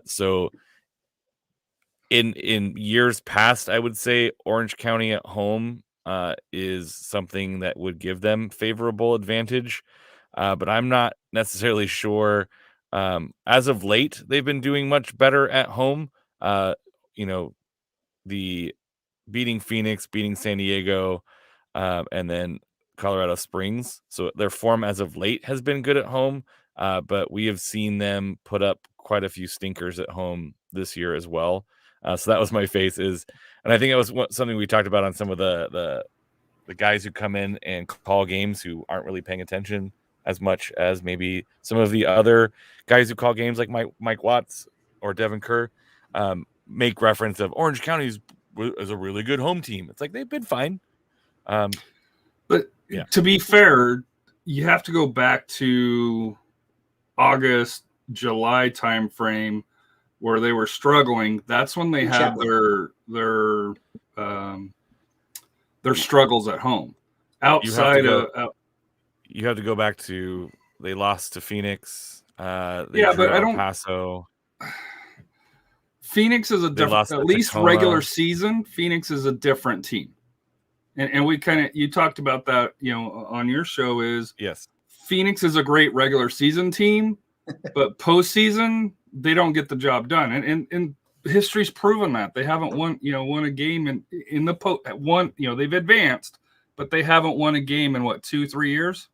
So in years past, I would say Orange County at home is something that would give them favorable advantage. But I'm not necessarily sure. As of late, they've been doing much better at home. The beating Phoenix, beating San Diego, and then Colorado Springs. So their form as of late has been good at home, but we have seen them put up quite a few stinkers at home this year as well. So that was my face and I think it was something we talked about on some of the guys who come in and call games who aren't really paying attention as much as maybe some of the other guys who call games like Mike Watts or Devin Kerr make reference of Orange County is a really good home team. It's like they've been fine. But yeah. To be fair, you have to go back to August, July timeframe where they were struggling. That's when they had their struggles at home. Outside of you have to go back to they lost to Phoenix. But I don't. Paso. Phoenix is a different. At least Tacoma. Regular season, Phoenix is a different team. And we you talked about that, on your show is yes. Phoenix is a great regular season team, but postseason they don't get the job done. And history's proven that they haven't won a game in the they've advanced, but they haven't won a game in 2-3 years.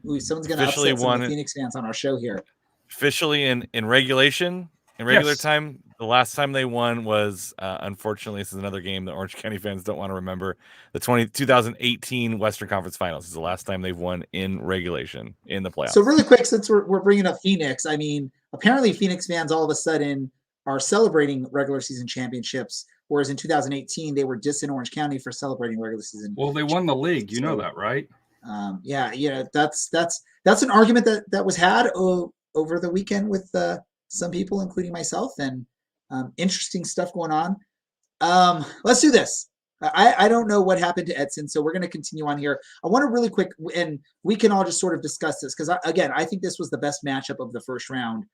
Ooh, someone's going to upset some of the Phoenix fans on our show here. Officially in regulation, in regular time, the last time they won was, unfortunately, this is another game that Orange County fans don't want to remember. The 2018 Western Conference Finals is the last time they've won in regulation in the playoffs. So really quick, since we're bringing up Phoenix, I mean, apparently Phoenix fans all of a sudden are celebrating regular season championships, whereas in 2018 they were dissing Orange County for celebrating regular season. Well, they won the league. You know that, right? That's an argument that was had over the weekend with some people, including myself, and interesting stuff going on. Let's do this. I don't know what happened to Edson, so we're going to continue on here. I want to really quick, and we can all just sort of discuss this because, again, I think this was the best matchup of the first round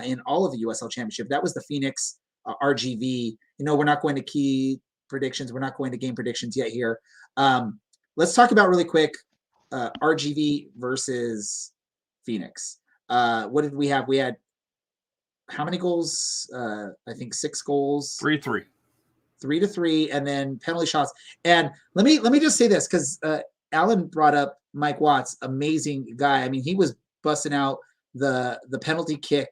in all of the USL Championship. That was the Phoenix RGV. We're not going to key predictions. We're not going to game predictions yet here. Let's talk about really quick RGV versus Phoenix. What did we have? We had how many goals? I think 6 goals. 3-3. 3-3, and then penalty shots. And let me just say this, because Alan brought up Mike Watts, amazing guy. I mean, he was busting out the penalty kick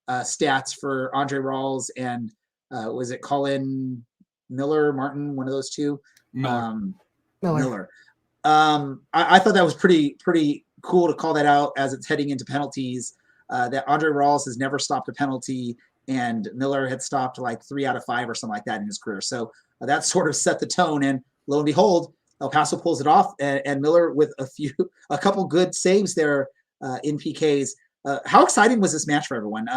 stats for Andre Rawls and was it Colin Miller, Martin, one of those two? Miller. I thought that was pretty cool to call that out as it's heading into penalties. That Andre Rawls has never stopped a penalty, and Miller had stopped like 3 out of 5 or something like that in his career. So that sort of set the tone. And lo and behold, El Paso pulls it off, and Miller with a couple good saves there in PKs. How exciting was this match for everyone?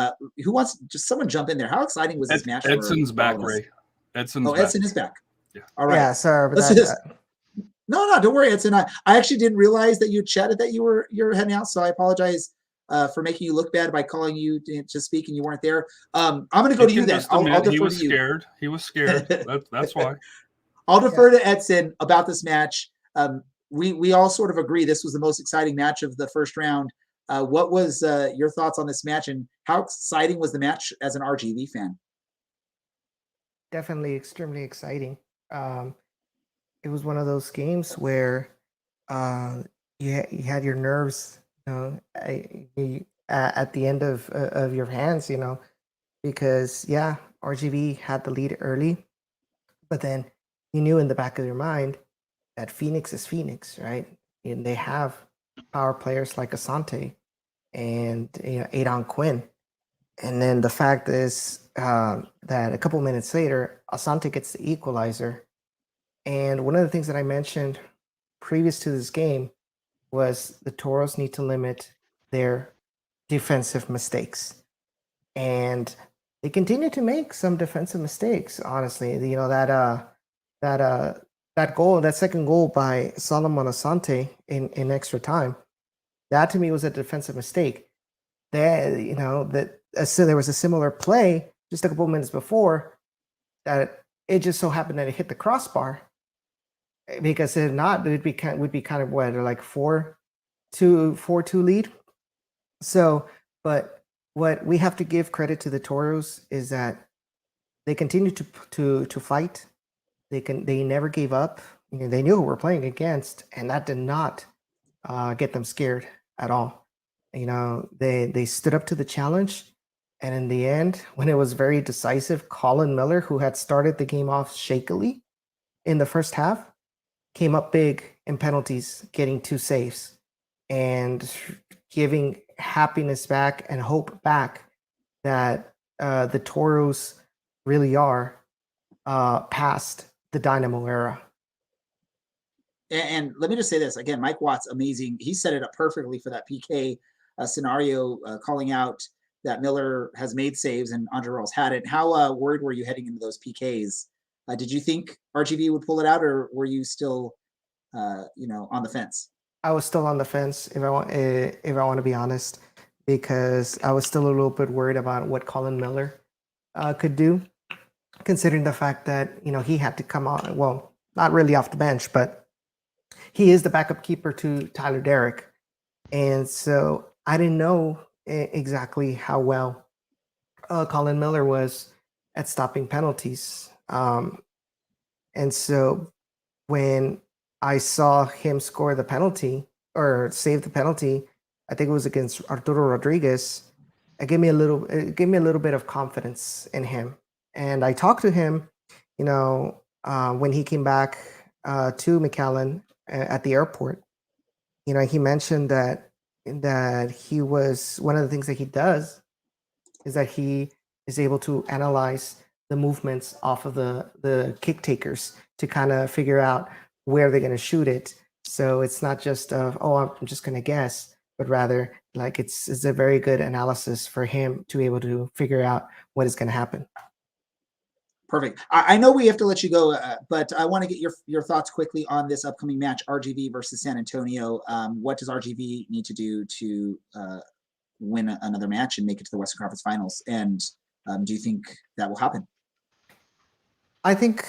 Who wants just someone jump in there? How exciting was this match? Edson's back, Ray. Edson's back. Edson is back. Yeah. All right. Yeah, sorry about Let's that. No, don't worry, Edson. I actually didn't realize that you chatted that you're heading out, so I apologize for making you look bad by calling you to speak and you weren't there. I'm going to go to you then. I'll defer he was to you. scared. He was scared. That's why. I'll defer to Edson about this match. We all sort of agree this was the most exciting match of the first round. What was your thoughts on this match, and how exciting was the match as an RGV fan? Definitely extremely exciting. It was one of those games where you had your nerves, at the end of your hands, because RGV had the lead early, but then you knew in the back of your mind that Phoenix is Phoenix, right? And they have power players like Asante and Adon Quinn. And then the fact is that a couple minutes later, Asante gets the equalizer. And one of the things that I mentioned previous to this game was the Toros need to limit their defensive mistakes. And they continue to make some defensive mistakes, honestly. That goal, that second goal by Solomon Asante in extra time, that to me was a defensive mistake. So there was a similar play just a couple minutes before that it just so happened that it hit the crossbar, because if not, it would be kind of what, like 4-2 lead. So, but what we have to give credit to the Toros is that they continue to fight. They never gave up. They knew who we're playing against, and that did not get them scared at all. They stood up to the challenge, and in the end, when it was very decisive, Colin Miller, who had started the game off shakily in the first half, came up big in penalties, getting 2 saves and giving happiness back and hope back that the Toros really are past the Dynamo era. And let me just say this again, Mike Watts, amazing. He set it up perfectly for that PK scenario, calling out that Miller has made saves and Andre Rawls hadn't. How worried were you heading into those PKs? Did you think RGV would pull it out, or were you still, on the fence? I was still on the fence, if I want to be honest, because I was still a little bit worried about what Colin Miller could do, considering the fact that he had to come on. Well, not really off the bench, but he is the backup keeper to Tyler Derrick, and so I didn't know exactly how well Colin Miller was at stopping penalties. And so when I saw him score the penalty or save the penalty, I think it was against Arturo Rodriguez, it gave me a little bit of confidence in him. And I talked to him, when he came back to McAllen at the airport. He mentioned that he was, one of the things that he does is that he is able to analyze the movements off of the kick takers to kind of figure out where they're going to shoot it. So it's not just I'm just going to guess, but rather like it's a very good analysis for him to be able to figure out what is going to happen. Perfect. I know we have to let you go, but I want to get your thoughts quickly on this upcoming match, RGV versus San Antonio. What does RGV need to do to win another match and make it to the Western Conference Finals? And do you think that will happen? I think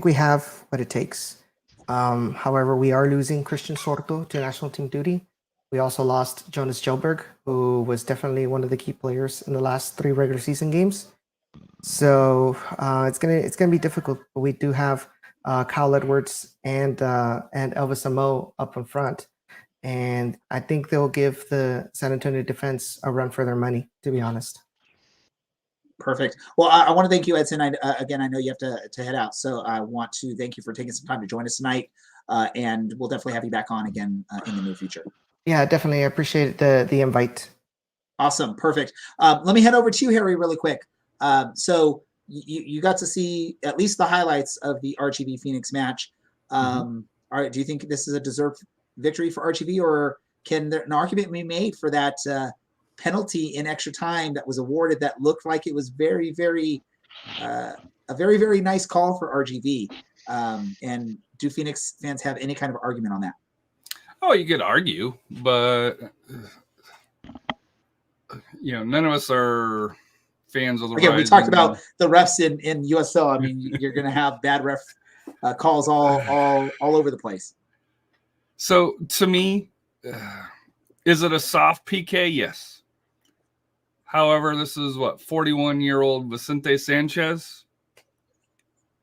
we have what it takes. However, we are losing Christian Sorto to national team duty. We also lost Jonas Kjellberg, who was definitely one of the key players in the last 3 regular season games. So it's gonna be difficult. But we do have Kyle Edwards and Elvis Amo up in front, and I think they'll give the San Antonio defense a run for their money, to be honest. Perfect. Well, I want to thank you, Edson. Again, I know you have to head out, so I want to thank you for taking some time to join us tonight, and we'll definitely have you back on again in the near future. Yeah, definitely. I appreciate the invite. Awesome. Perfect. Let me head over to you, Harry, really quick. So you got to see at least the highlights of the RGV Phoenix match. All right, do you think this is a deserved victory for RGV, or can an argument be made for that penalty in extra time that was awarded that looked like it was very, very a very, very nice call for RGV? And do Phoenix fans have any kind of argument on that? Oh, you could argue, but none of us are fans of the Again, we talked about the refs in USL. I mean, you're going to have bad ref calls all over the place. So to me, is it a soft PK? Yes. However, this is 41-year-old Vicente Sanchez,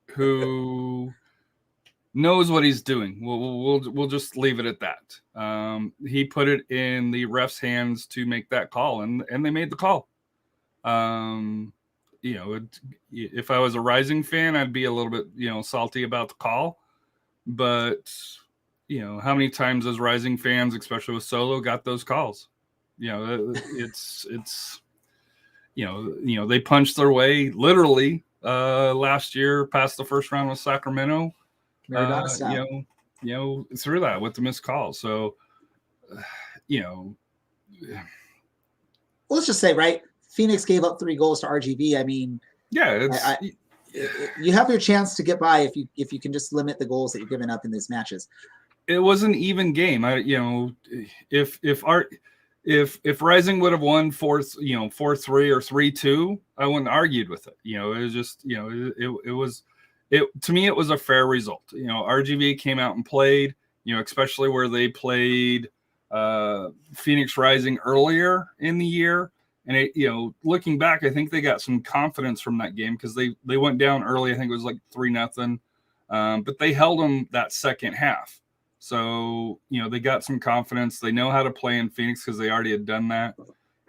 who knows what he's doing. We'll just leave it at that. He put it in the ref's hands to make that call, and they made the call. If I was a Rising fan, I'd be a little bit salty about the call. But how many times has Rising fans, especially with Solo, got those calls? It's they punched their way literally last year past the first round with Sacramento. Through that with the missed call. So, let's just say, right, Phoenix gave up 3 goals to RGV. I mean, yeah, you have your chance to get by if you can just limit the goals that you're giving up in these matches. It was an even game. If Rising would have won 4-3 or 3-2, I wouldn't have argued with it. It was just to me, it was a fair result. RGV came out and played, especially where they played Phoenix Rising earlier in the year. And looking back, I think they got some confidence from that game because they went down early. I think it was like 3-0, but they held them that second half. So they got some confidence. They know how to play in Phoenix because they already had done that.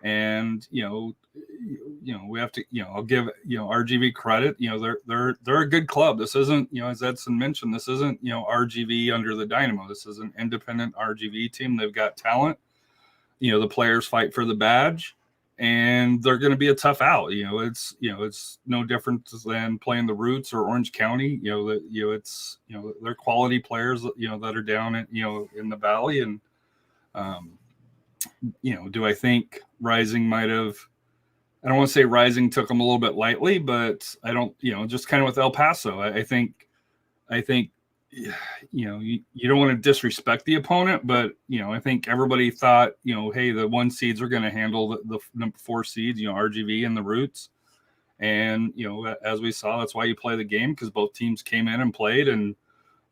And we have to I'll give RGV credit. They're a good club. This isn't as Edson mentioned, this isn't RGV under the Dynamo. This is an independent RGV team. They've got talent. The players fight for the badge, and they're going to be a tough out. It's no different than playing the Roots or Orange County. It's they're quality players that are down in the valley. And do I think Rising might have? I don't want to say Rising took them a little bit lightly, but I don't. Just kind of with El Paso, I think you don't want to disrespect the opponent, but I think everybody thought hey, the 1 seeds are going to handle the number 4 seeds, RGV and the Roots, and as we saw, that's why you play the game, because both teams came in and played, and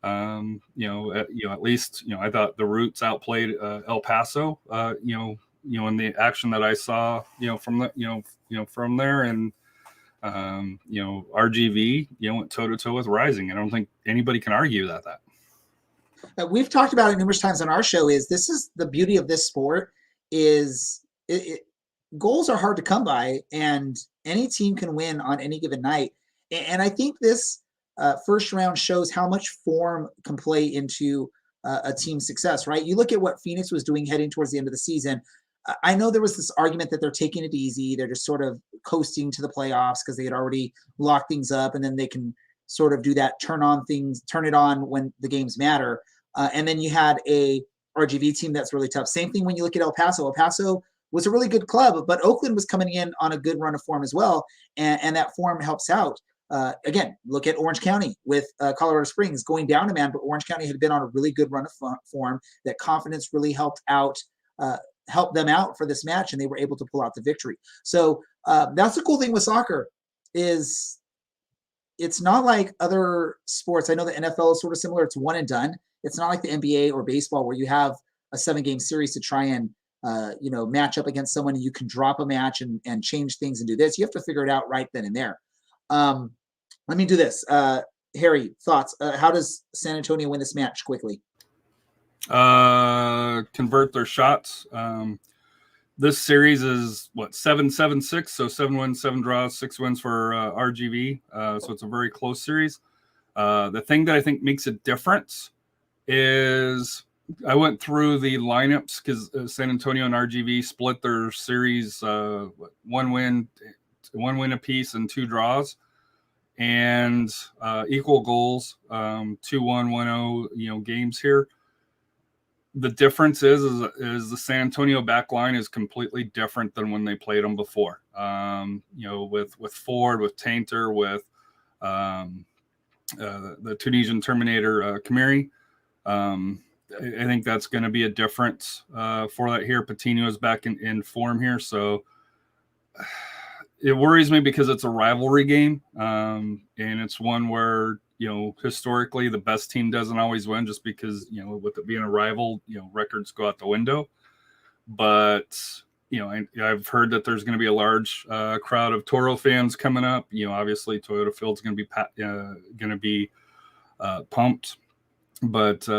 at least I thought the Roots outplayed El Paso, in the action that I saw from the from there, and RGV went toe to toe with Rising. I don't think anybody can argue that. We've talked about it numerous times on our show. This is the beauty of this sport is goals are hard to come by, and any team can win on any given night. And I think this first round shows how much form can play into a team's success, right? You look at what Phoenix was doing heading towards the end of the season. I know there was this argument that they're taking it easy. They're just sort of coasting to the playoffs because they had already locked things up, and then they can sort of do that turn it on when the games matter. And then you had a RGV team that's really tough. Same thing when you look at El Paso. El Paso was a really good club, but Oakland was coming in on a good run of form as well, and that form helps out. Again, look at Orange County with Colorado Springs going down a man, but Orange County had been on a really good run of form. That confidence really helped them out for this match, and they were able to pull out the victory. So that's the cool thing with soccer is it's not like other sports. I know the NFL is sort of similar. It's one and done. It's not like the NBA or baseball where you have a 7-game series to try and match up against someone, and you can drop a match and change things and do this. You have to figure it out right then and there. Let me do this. Harry, thoughts? How does San Antonio win this match quickly? Convert their shots. This series is 7-7-6, so 7 wins, 7 draws, 6 wins for RGV. So it's a very close series. The thing that I think makes a difference is I went through the lineups because San Antonio and RGV split their series 1 win apiece and 2 draws, and equal goals, 2-1, 1-0, games here. The difference is the San Antonio back line is completely different than when they played them before. With Ford, with Tainter, with the Tunisian Terminator Kamiri. I think that's going to be a difference for that here. Patino is back in form here, so it worries me because it's a rivalry game, and it's one where historically the best team doesn't always win, just because with it being a rival, records go out the window. But I've heard that there's going to be a large crowd of Toro fans coming up. Obviously Toyota Field's going to be pumped, but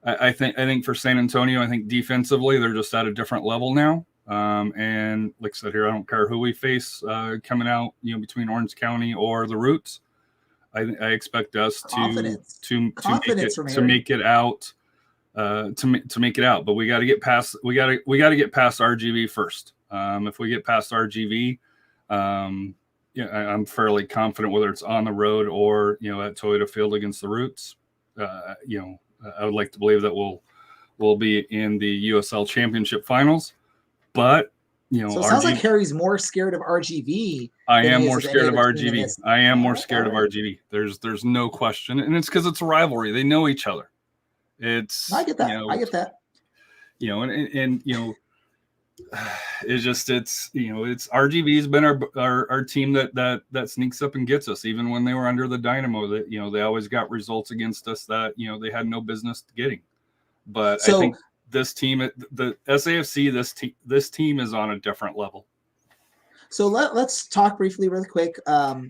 I think for San Antonio, I think defensively they're just at a different level now. And like I said here, I don't care who we face coming out, between Orange County or the Roots. I expect us to make it out. But we got to get past RGV first. If we get past RGV, I'm fairly confident whether it's on the road or at Toyota Field against the Roots. I would like to believe that we'll be in the USL Championship Finals, but so it sounds like Harry's more scared of RGV. I am more scared of RGV. I am more scared of RGV. There's no question, and it's because it's a rivalry. They know each other. I get that. I get that. It's RGV's been our team that sneaks up and gets us, even when they were under the Dynamo. That they always got results against us that they had no business getting. But I think this team, the SAFC, this team is on a different level. So let's talk briefly, really quick. Let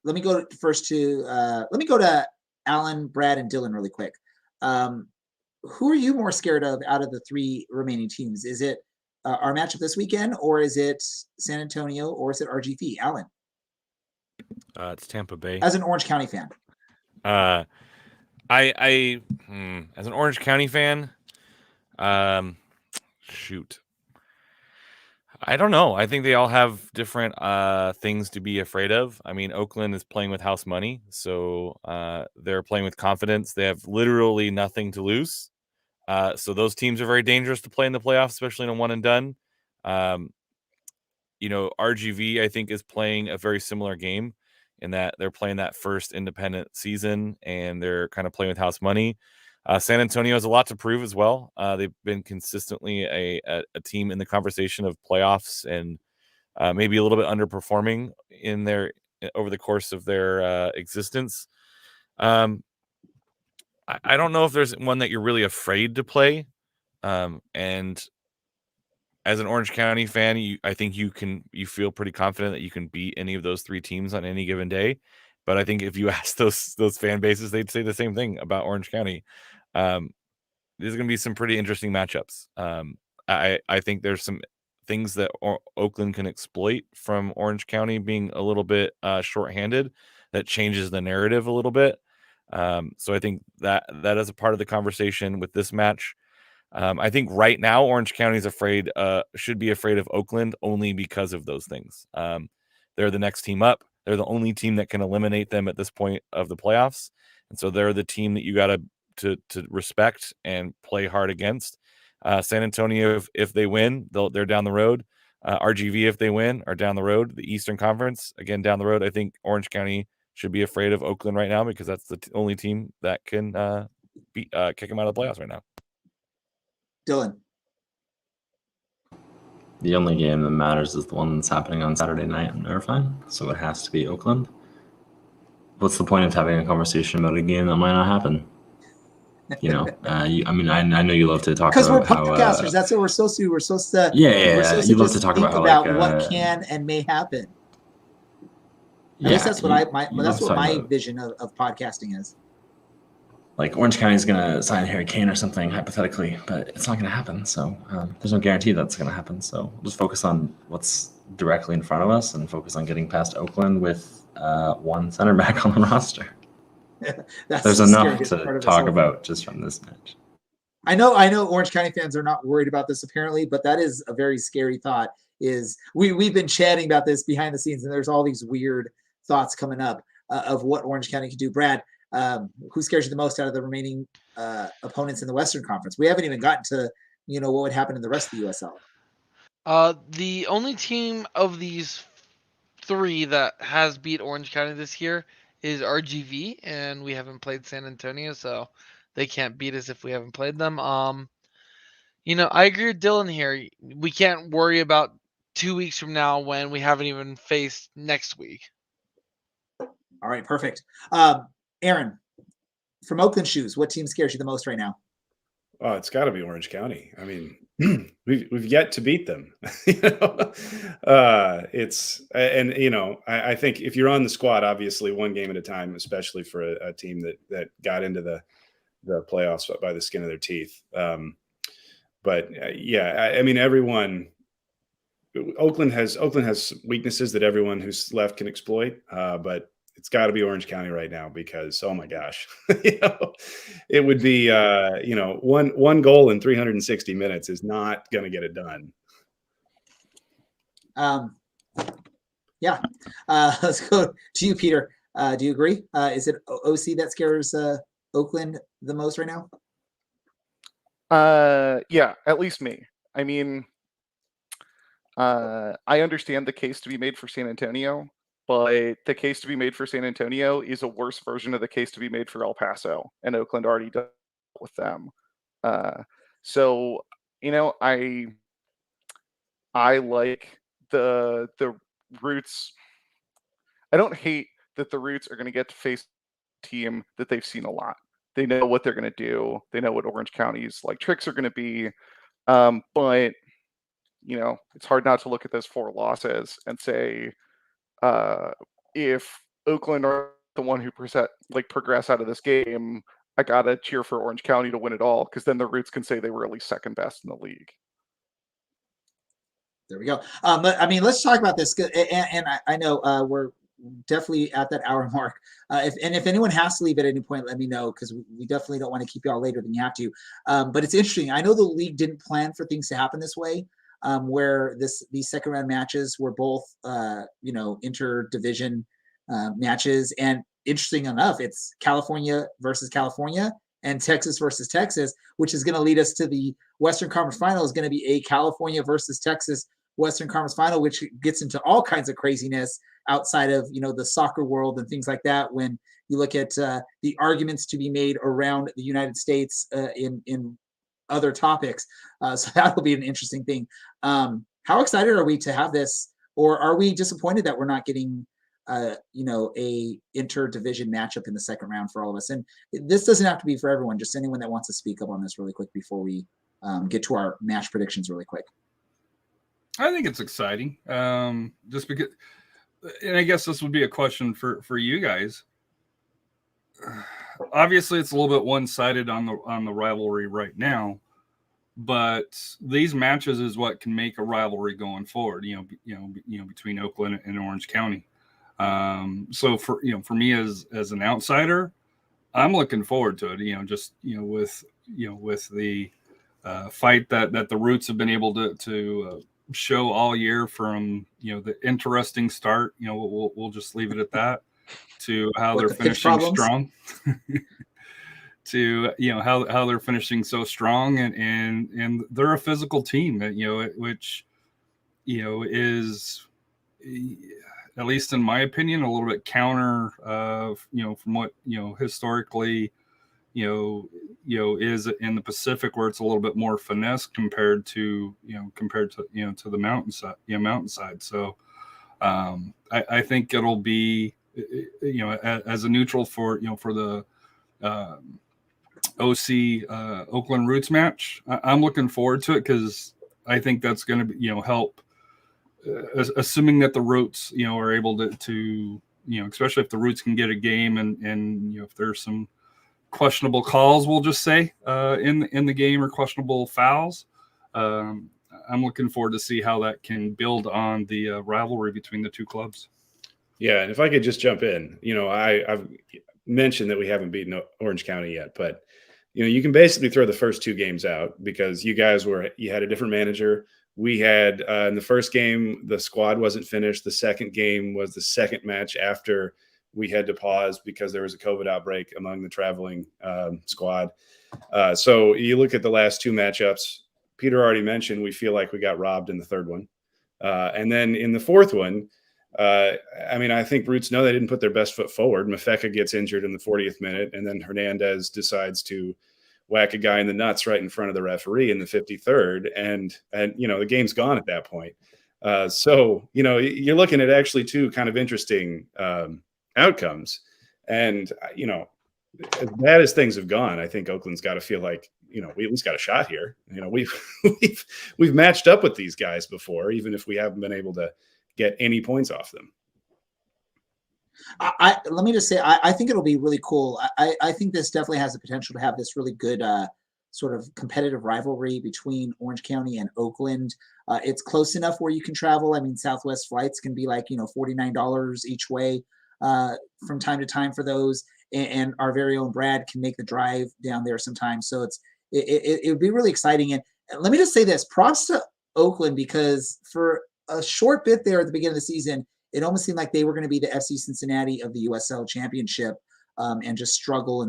me go to Alan, Brad, and Dylan really quick. Who are you more scared of out of the 3 remaining teams? Is it our matchup this weekend, or is it San Antonio, or is it RGV? Alan? It's Tampa Bay. As an Orange County fan. As an Orange County fan, shoot. I don't know. I think they all have different things to be afraid of. I mean, Oakland is playing with house money, so they're playing with confidence. They have literally nothing to lose. So those teams are very dangerous to play in the playoffs, especially in a one and done. RGV, I think, is playing a very similar game in that they're playing that first independent season and they're kind of playing with house money. San Antonio has a lot to prove as well. They've been consistently a team in the conversation of playoffs and maybe a little bit underperforming over the course of their existence. I don't know if there's one that you're really afraid to play. And as an Orange County fan, I think you feel pretty confident that you can beat any of those 3 teams on any given day. But I think if you ask those fan bases, they'd say the same thing about Orange County. There's going to be some pretty interesting matchups. I think there's some things that Oakland can exploit from Orange County being a little bit shorthanded that changes the narrative a little bit. So I think that is a part of the conversation with this match. I think right now Orange County is should be afraid of Oakland only because of those things. They're the next team up. They're the only team that can eliminate them at this point of the playoffs. And so they're the team that you got to respect and play hard against. San Antonio, if they win, they're down the road. RGV, if they win, are down the road. The Eastern Conference, again, down the road. I think Orange County should be afraid of Oakland right now because that's the only team that can kick them out of the playoffs right now. Dylan? The only game that matters is the one that's happening on Saturday night in Irvine, so it has to be Oakland. what's the point of having a conversation about a game that might not happen? You know, I know you love to talk Because we're about how. podcasters. That's what we're supposed to do. We're supposed to. Yeah. We're supposed You to love just to talk think about how, what can and may happen. At Yeah, least that's what you that's love what talking my about- vision of podcasting is. like Orange County is going to sign Harry Kane or something hypothetically, but it's not going to happen. So there's no guarantee that's going to happen. So we'll just focus on what's directly in front of us and focus on getting past Oakland with one center back on the roster. That's There's the enough scariest to part of this talk whole about just from this match. I know Orange County fans are not worried about this apparently, but that is a very scary thought. Is we've been chatting about this behind the scenes, and there's all these weird thoughts coming up of what Orange County could do. Brad, who scares you the most out of the remaining opponents in the Western Conference? We haven't even gotten to what would happen in the rest of the USL. The only team of these three that has beat Orange County this year is RGV, and we haven't played San Antonio, so they can't beat us if we haven't played them. I agree with Dylan here. We can't worry about 2 weeks from now when we haven't even faced next week. All right, perfect. Aaron, from Oakland Shoes, what team scares you the most right now? Oh, it's got to be Orange County. I mean, we've yet to beat them. I think if you're on the squad, obviously one game at a time, especially for a team that got into the playoffs by the skin of their teeth. Everyone. Oakland has weaknesses that everyone who's left can exploit, but it's got to be Orange County right now because, oh my gosh, it would be, one goal in 360 minutes is not going to get it done. Let's go to you, Peter. Do you agree? Is it OC that scares Oakland the most right now? Yeah, at least me. I mean, I understand the case to be made for San Antonio, but the case to be made for San Antonio is a worse version of the case to be made for El Paso, and Oakland already dealt with them. So I like the Roots. I don't hate that the Roots are going to get to face a team that they've seen a lot. They know what they're going to do. They know what Orange County's tricks are going to be. But it's hard not to look at those 4 losses and say, if Oakland are the one who progress out of this game, I gotta cheer for Orange County to win it all, because then the Roots can say they were at least second best in the league. There we go. Let's talk about this. And I know we're definitely at that hour mark. If anyone has to leave at any point, let me know, because we definitely don't want to keep you all later than you have to. But it's interesting. I know the league didn't plan for things to happen this way, where these second round matches were both interdivision matches. And interesting enough, it's California versus California and Texas versus Texas, which is going to lead us to the Western Conference Final. Is going to be a California versus Texas Western Conference Final, which gets into all kinds of craziness outside of the soccer world and things like that. When you look at the arguments to be made around the United States in other topics, so that will be an interesting thing. How excited are we to have this, or are we disappointed that we're not getting a interdivision matchup in the second round for all of us? And this doesn't have to be for everyone, just anyone that wants to speak up on this really quick before we get to our match predictions really quick. I think it's exciting, just because, and I guess this would be a question for you guys. Obviously, it's a little bit one-sided on the rivalry right now, but these matches is what can make a rivalry going forward. Between Oakland and Orange County. So for me as an outsider, I'm looking forward to it. With the fight that the Roots have been able to show all year, from the interesting start. We'll just leave it at that. To how they're finishing strong. To how they're finishing so strong, and they're a physical team, which is, at least in my opinion, a little bit counter from what historically is in the Pacific, where it's a little bit more finesse compared to the mountainside. So I think it'll be as a neutral for the OC Oakland Roots match. I'm looking forward to it because I think that's going to be, help. Assuming that the Roots, are able to especially if the Roots can get a game and if there's some questionable calls, we'll just say in the game, or questionable fouls. I'm looking forward to see how that can build on the rivalry between the two clubs. Yeah, and if I could just jump in, I've mentioned that we haven't beaten Orange County yet, but you can basically throw the first two games out because you had a different manager. We had in the first game, the squad wasn't finished. The second game was the second match after we had to pause because there was a COVID outbreak among the traveling squad. So you look at the last two matchups. Peter already mentioned we feel like we got robbed in the third one. And then in the fourth one, I think Roots know they didn't put their best foot forward. Mafeka gets injured in the 40th minute, and then Hernandez decides to whack a guy in the nuts right in front of the referee in the 53rd. And the game's gone at that point. So you're looking at actually two kind of interesting outcomes. And, as bad as things have gone, I think Oakland's got to feel like, we at least got a shot here. We've matched up with these guys before, even if we haven't been able to get any points off them. Let me just say, I think it'll be really cool. I think this definitely has the potential to have this really good sort of competitive rivalry between Orange County and Oakland. It's close enough where you can travel. I mean, Southwest flights can be like, $49 each way from time to time for those. And our very own Brad can make the drive down there sometimes. So it would be really exciting. And let me just say this, props to Oakland, because for a short bit there at the beginning of the season, it almost seemed like they were going to be the FC Cincinnati of the USL Championship and just struggle.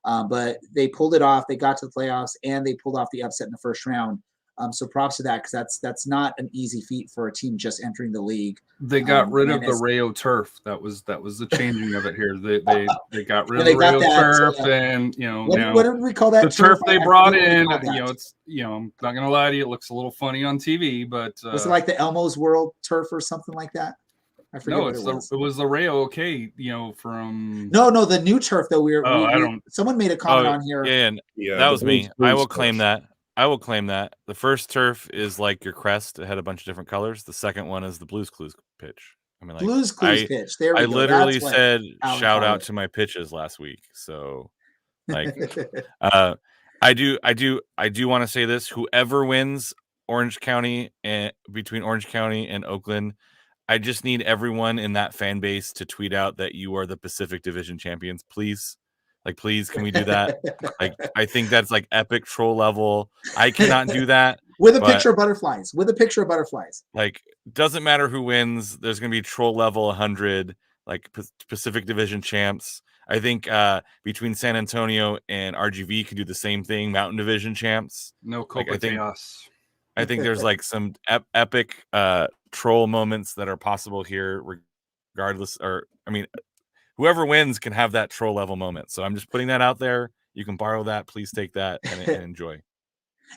But they pulled it off. They got to the playoffs and they pulled off the upset in the first round. So props to that, because that's not an easy feat for a team just entering the league. They got rid of the Rayo turf. That was the changing of it here. They got rid of the Rayo turf, and what did we call that? The turf they brought in. It's I'm not gonna lie to you, it looks a little funny on TV, but was it like the Elmo's World turf or something like that? I forget. No, it was the Rayo. Okay, from no, the new turf that someone made a comment on here. Yeah, that was me. I will claim that. The first turf is like your crest. It had a bunch of different colors. The second one is the Blues Clues pitch. Blues Clues pitch. There we go. I literally That's said shout out to my pitches last week. So, I do want to say this. Whoever wins Orange County and between Orange County and Oakland, I just need everyone in that fan base to tweet out that you are the Pacific Division champions, please. Please, can we do that? I think that's epic troll level. I cannot do that. With a picture of butterflies. Doesn't matter who wins. There's going to be troll level 100, Pacific Division champs. I think between San Antonio and RGV can do the same thing. Mountain Division champs. No Copa Chaos. I think there's some epic troll moments that are possible here, regardless. Whoever wins can have that troll level moment. So I'm just putting that out there. You can borrow that. Please take that and enjoy.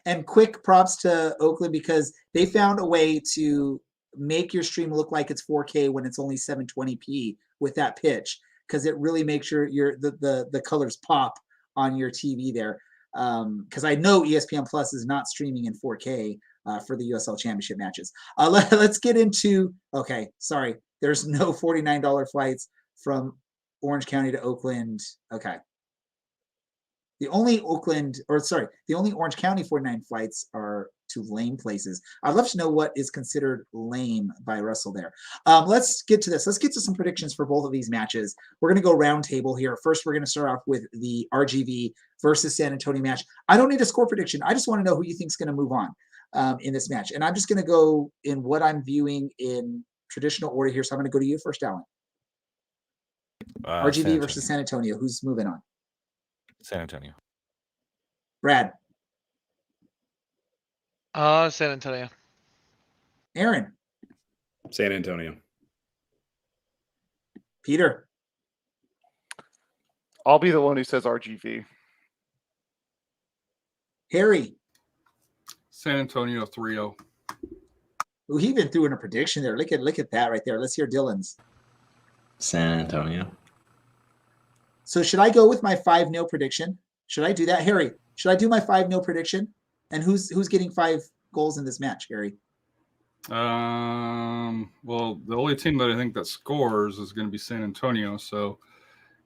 And quick props to Oakland, because they found a way to make your stream look like it's 4K when it's only 720p with that pitch, because it really makes the colors pop on your TV there. Because I know ESPN Plus is not streaming in 4K for the USL Championship matches. Let's get into. Okay, sorry, there's no $49 flights from Orange County to Oakland. Okay. The only Orange County 49 flights are to lame places. I'd love to know what is considered lame by Russell there. Let's get to this. Let's get to some predictions for both of these matches. We're going to go round table here. First, we're going to start off with the RGV versus San Antonio match. I don't need a score prediction. I just want to know who you think is going to move on in this match. And I'm just going to go in what I'm viewing in traditional order here. So I'm going to go to you first, Alan. RGV versus San Antonio. Who's moving on? San Antonio. Brad. San Antonio. Aaron. San Antonio. Peter. I'll be the one who says RGV. Harry. San Antonio 3-0. Ooh, he even threw in a prediction there. Look at that right there. Let's hear Dylan's. San Antonio. So should I go with my 5-0 prediction? Should I do that, Harry? Should I do my 5-0 prediction? And who's getting 5 goals in this match, Harry? Well, the only team that I think that scores is going to be San Antonio. So,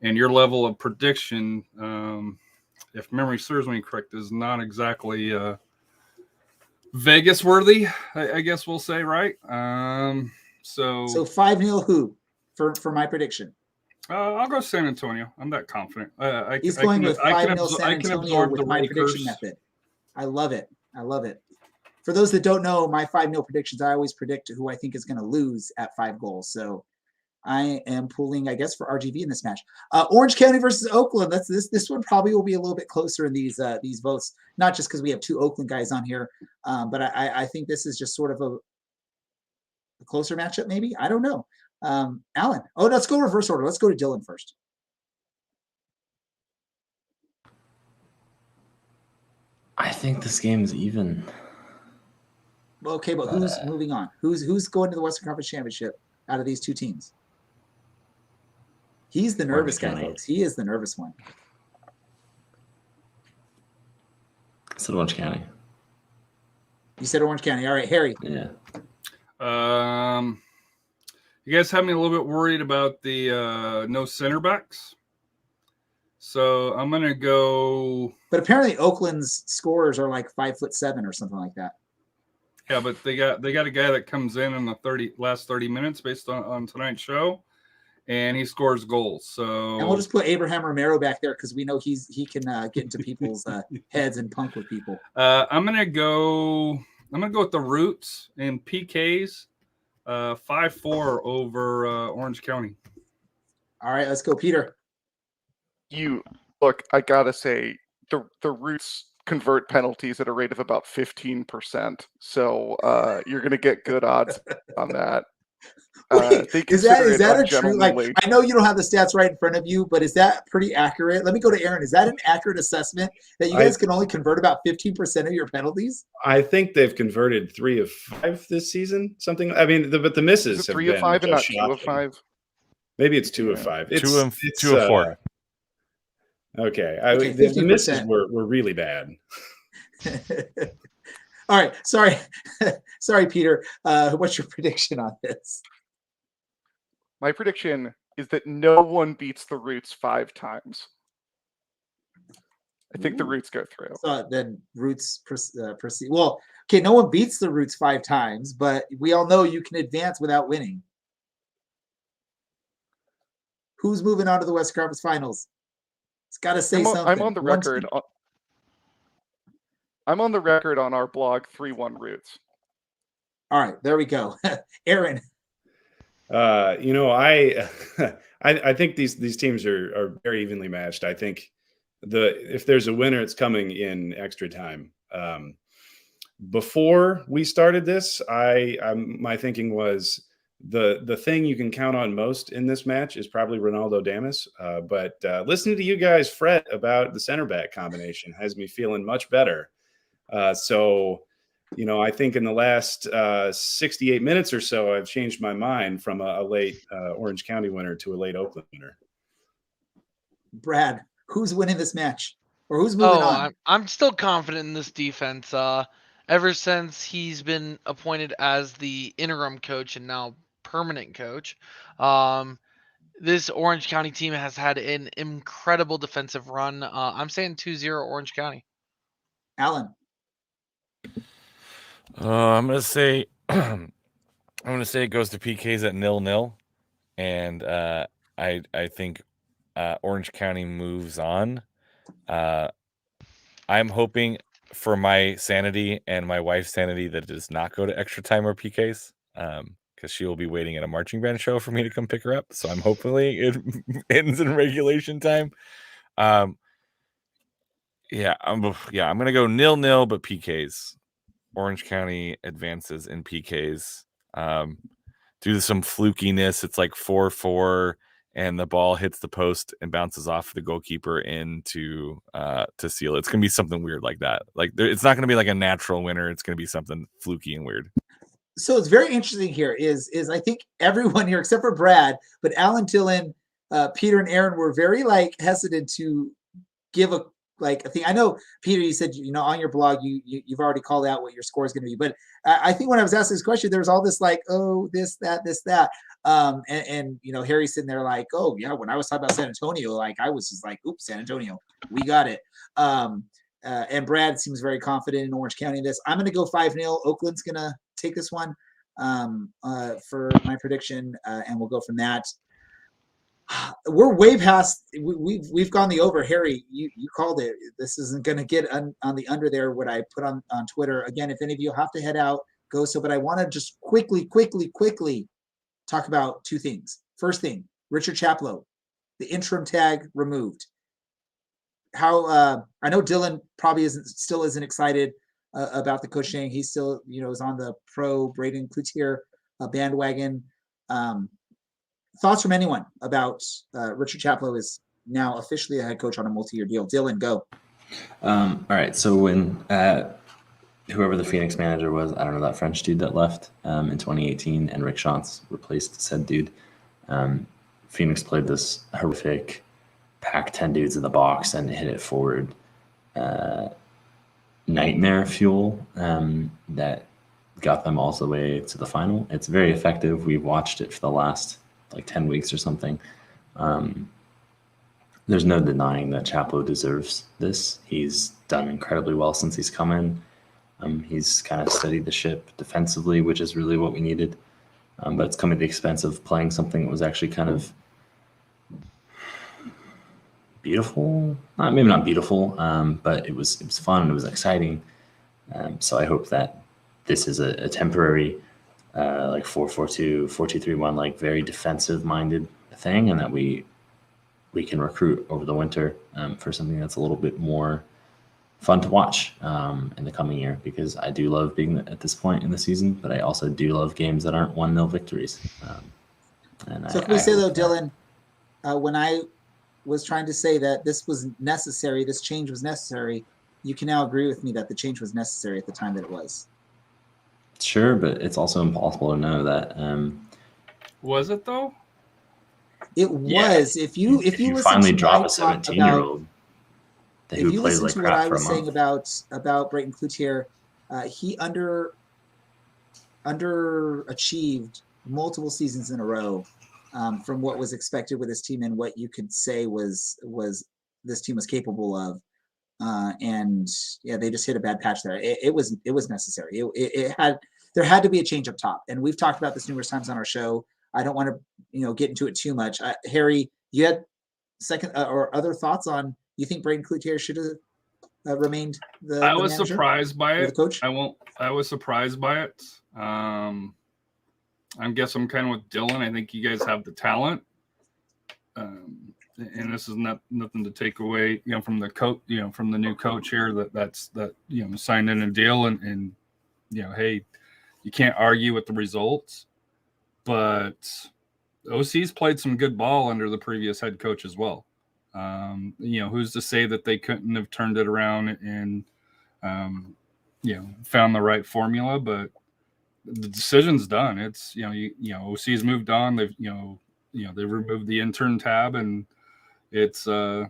and your level of prediction, if memory serves me correct, is not exactly Vegas worthy. I guess we'll say, right? So 5-0 who for my prediction? I'll go San Antonio. I'm that confident. He's going with 5-0 San I can Antonio absorb with the my prediction Lakers. method. I love it. I love it. For those that don't know, my 5-0 predictions, I always predict who I think is going to lose at 5 goals. So I am pulling, I guess, for RGV in this match. Orange County versus Oakland. This one probably will be a little bit closer in these votes, not just because we have 2 Oakland guys on here, but I think this is just sort of a closer matchup, maybe. I don't know. Alan. Oh, let's go reverse order. Let's go to Dylan first. I think this game is even. Okay, but who's moving on? Who's going to the Western Conference Championship out of these 2 teams? He's the nervous guy, folks. He is the nervous one. I said Orange County. You said Orange County. All right, Harry. Yeah. You guys have me a little bit worried about the no center backs. So I'm gonna go. But apparently Oakland's scorers are like 5'7" or something like that. Yeah, but they got a guy that comes in the last 30 minutes based on tonight's show, and he scores goals. So and we'll just put Abraham Romero back there because we know he can get into people's heads and punk with people. I'm gonna go with the Roots and PKs, 5-4 over Orange County. All right, let's go, Peter. Look, I gotta say, the Roots convert penalties at a rate of about 15%. So you're gonna get good odds on that. Wait, is that a true? Like, I know you don't have the stats right in front of you, but is that pretty accurate? Let me go to Aaron. Is that an accurate assessment that you guys can only convert about 15% of your penalties? I think they've converted 3 of 5 this season. Something. I mean, but the misses have 3 been of 5 and not just 2 of shocking. 5. Maybe it's 2 of 5. It's 2 of 4. Okay, Okay, the misses 50%. were really bad. All right, sorry, Peter. What's your prediction on this? My prediction is that no one beats the Roots 5 times. I think the Roots go through. So then Roots proceed. Well, okay, no one beats the Roots 5 times, but we all know you can advance without winning. Who's moving on to the Western Conference Finals? It's got to say something. I'm on the record. I'm on the record on our blog 3-1 Roots. All right, there we go. Aaron. I think these teams are very evenly matched. I think if there's a winner, it's coming in extra time. Before we started this, my thinking was the thing you can count on most in this match is probably Ronaldo Damas. But listening to you guys fret about the center back combination has me feeling much better. So I think in the last 68 minutes or so, I've changed my mind from a late Orange County winner to a late Oakland winner. Brad, who's winning this match? Or who's moving on? I'm still confident in this defense. Ever since he's been appointed as the interim coach and now permanent coach, this Orange County team has had an incredible defensive run. I'm saying 2-0 Orange County. Alan. I'm gonna say it goes to PKs at 0-0, and I think Orange County moves on. I'm hoping for my sanity and my wife's sanity that it does not go to extra time or PKs, because she will be waiting at a marching band show for me to come pick her up. So I'm hopefully it ends in regulation time. I'm gonna go 0-0, but PKs. Orange County advances in PKs. Due to some flukiness, it's like 4-4, and the ball hits the post and bounces off the goalkeeper into to seal it. It's gonna be something weird like that. Like it's not gonna be like a natural winner. It's gonna be something fluky and weird. So it's very interesting here is I think everyone here except for Brad, but Alan, Dylan, Peter, and Aaron were very like hesitant to give a thing. I know, Peter, you said, on your blog, you've already called out what your score is going to be, but I think when I was asked this question, there was all this like, oh, this, that, and Harry's sitting there like, oh yeah, when I was talking about San Antonio, like I was just like, oops, San Antonio, we got it. And Brad seems very confident in Orange County in this. I'm going to go 5-0. Oakland's going to take this one for my prediction, and we'll go from that. We're way past. We've gone the over. Harry, you called it. This isn't going to get on the under there. What I put on Twitter again. If any of you have to head out, go. So, but I want to just quickly talk about two things. First thing, Richard Chaplow, the interim tag removed. How I know Dylan probably still isn't excited about the coaching. He still is on the pro Braden Cloutier bandwagon. Thoughts from anyone about Richard Chaplow is now officially a head coach on a multi-year deal? Dylan, go. All right. So when whoever the Phoenix manager was, I don't know, that French dude that left in 2018, and Rick Schantz replaced said dude. Phoenix played this horrific pack 10 dudes in the box and hit it forward nightmare fuel that got them all the way to the final. It's very effective. We've watched it for the last 10 weeks or something. There's no denying that Chaplow deserves this. He's done incredibly well since he's come in. He's kind of steadied the ship defensively, which is really what we needed. But it's come at the expense of playing something that was actually kind of beautiful. Maybe not beautiful, but it was fun and it was exciting. So I hope that this is a temporary 4-4-2, 4-2-3-1, very defensive-minded thing, and that we can recruit over the winter for something that's a little bit more fun to watch in the coming year, because I do love being at this point in the season, but I also do love games that aren't 1-0 victories. So can we say, though, Dylan, when I was trying to say that this was necessary, this change was necessary, you can now agree with me that the change was necessary at the time that it was? Sure, but it's also impossible to know that. Was it though? It was. If you finally drop a 17-year-old who plays like crap for a month. If you listen to what I was saying about Braden Cloutier, he underachieved multiple seasons in a row from what was expected with this team and what you could say was this team was capable of. And yeah, they just hit a bad patch there. It was necessary. There had to be a change up top, and we've talked about this numerous times on our show. I don't want to get into it too much. Harry, you had second or other thoughts on? You think Braden Cloutier should have remained the? I was surprised by it. Coach? I was surprised by it. I guess I'm kind of with Dylan. I think you guys have the talent. And this is nothing to take away, from the coach, from the new coach here that signed in a deal and hey, you can't argue with the results, but OC's played some good ball under the previous head coach as well. Who's to say that they couldn't have turned it around and found the right formula, but the decision's done. It's OC's moved on. They've they've removed the intern tab, and it's a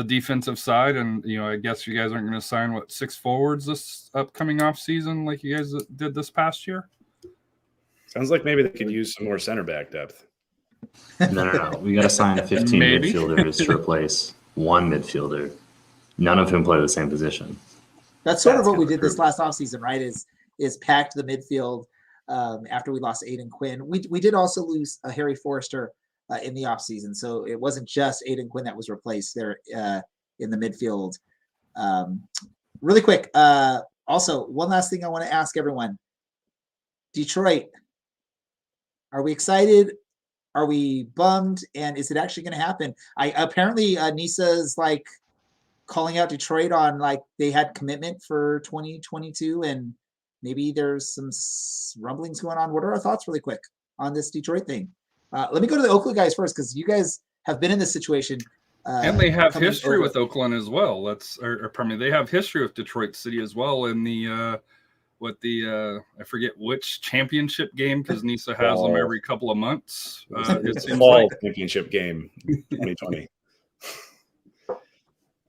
defensive side, and I guess you guys aren't going to sign 6 forwards this upcoming off season like you guys did this past year. Sounds like maybe they could use some more center back depth. No. We got to sign 15 midfielders to replace one midfielder, none of whom play the same position. That's sort of what we did this last offseason, right? Is packed the midfield after we lost Aiden Quinn. We did also lose Harry Forrester in the offseason, so it wasn't just Aiden Quinn that was replaced there in the midfield. Really quick, also, one last thing I want to ask everyone. Detroit, are we excited? Are we bummed? And is it actually going to happen? Apparently Nisa is calling out Detroit on they had commitment for 2022, and maybe there's some rumblings going on. What are our thoughts really quick on this Detroit thing? Let me go to the Oakland guys first, because you guys have been in this situation. And they have history with Oakland as well. They have history with Detroit City as well in the I forget which championship game, because NISA has them every couple of months. It seems fall like championship game 2020.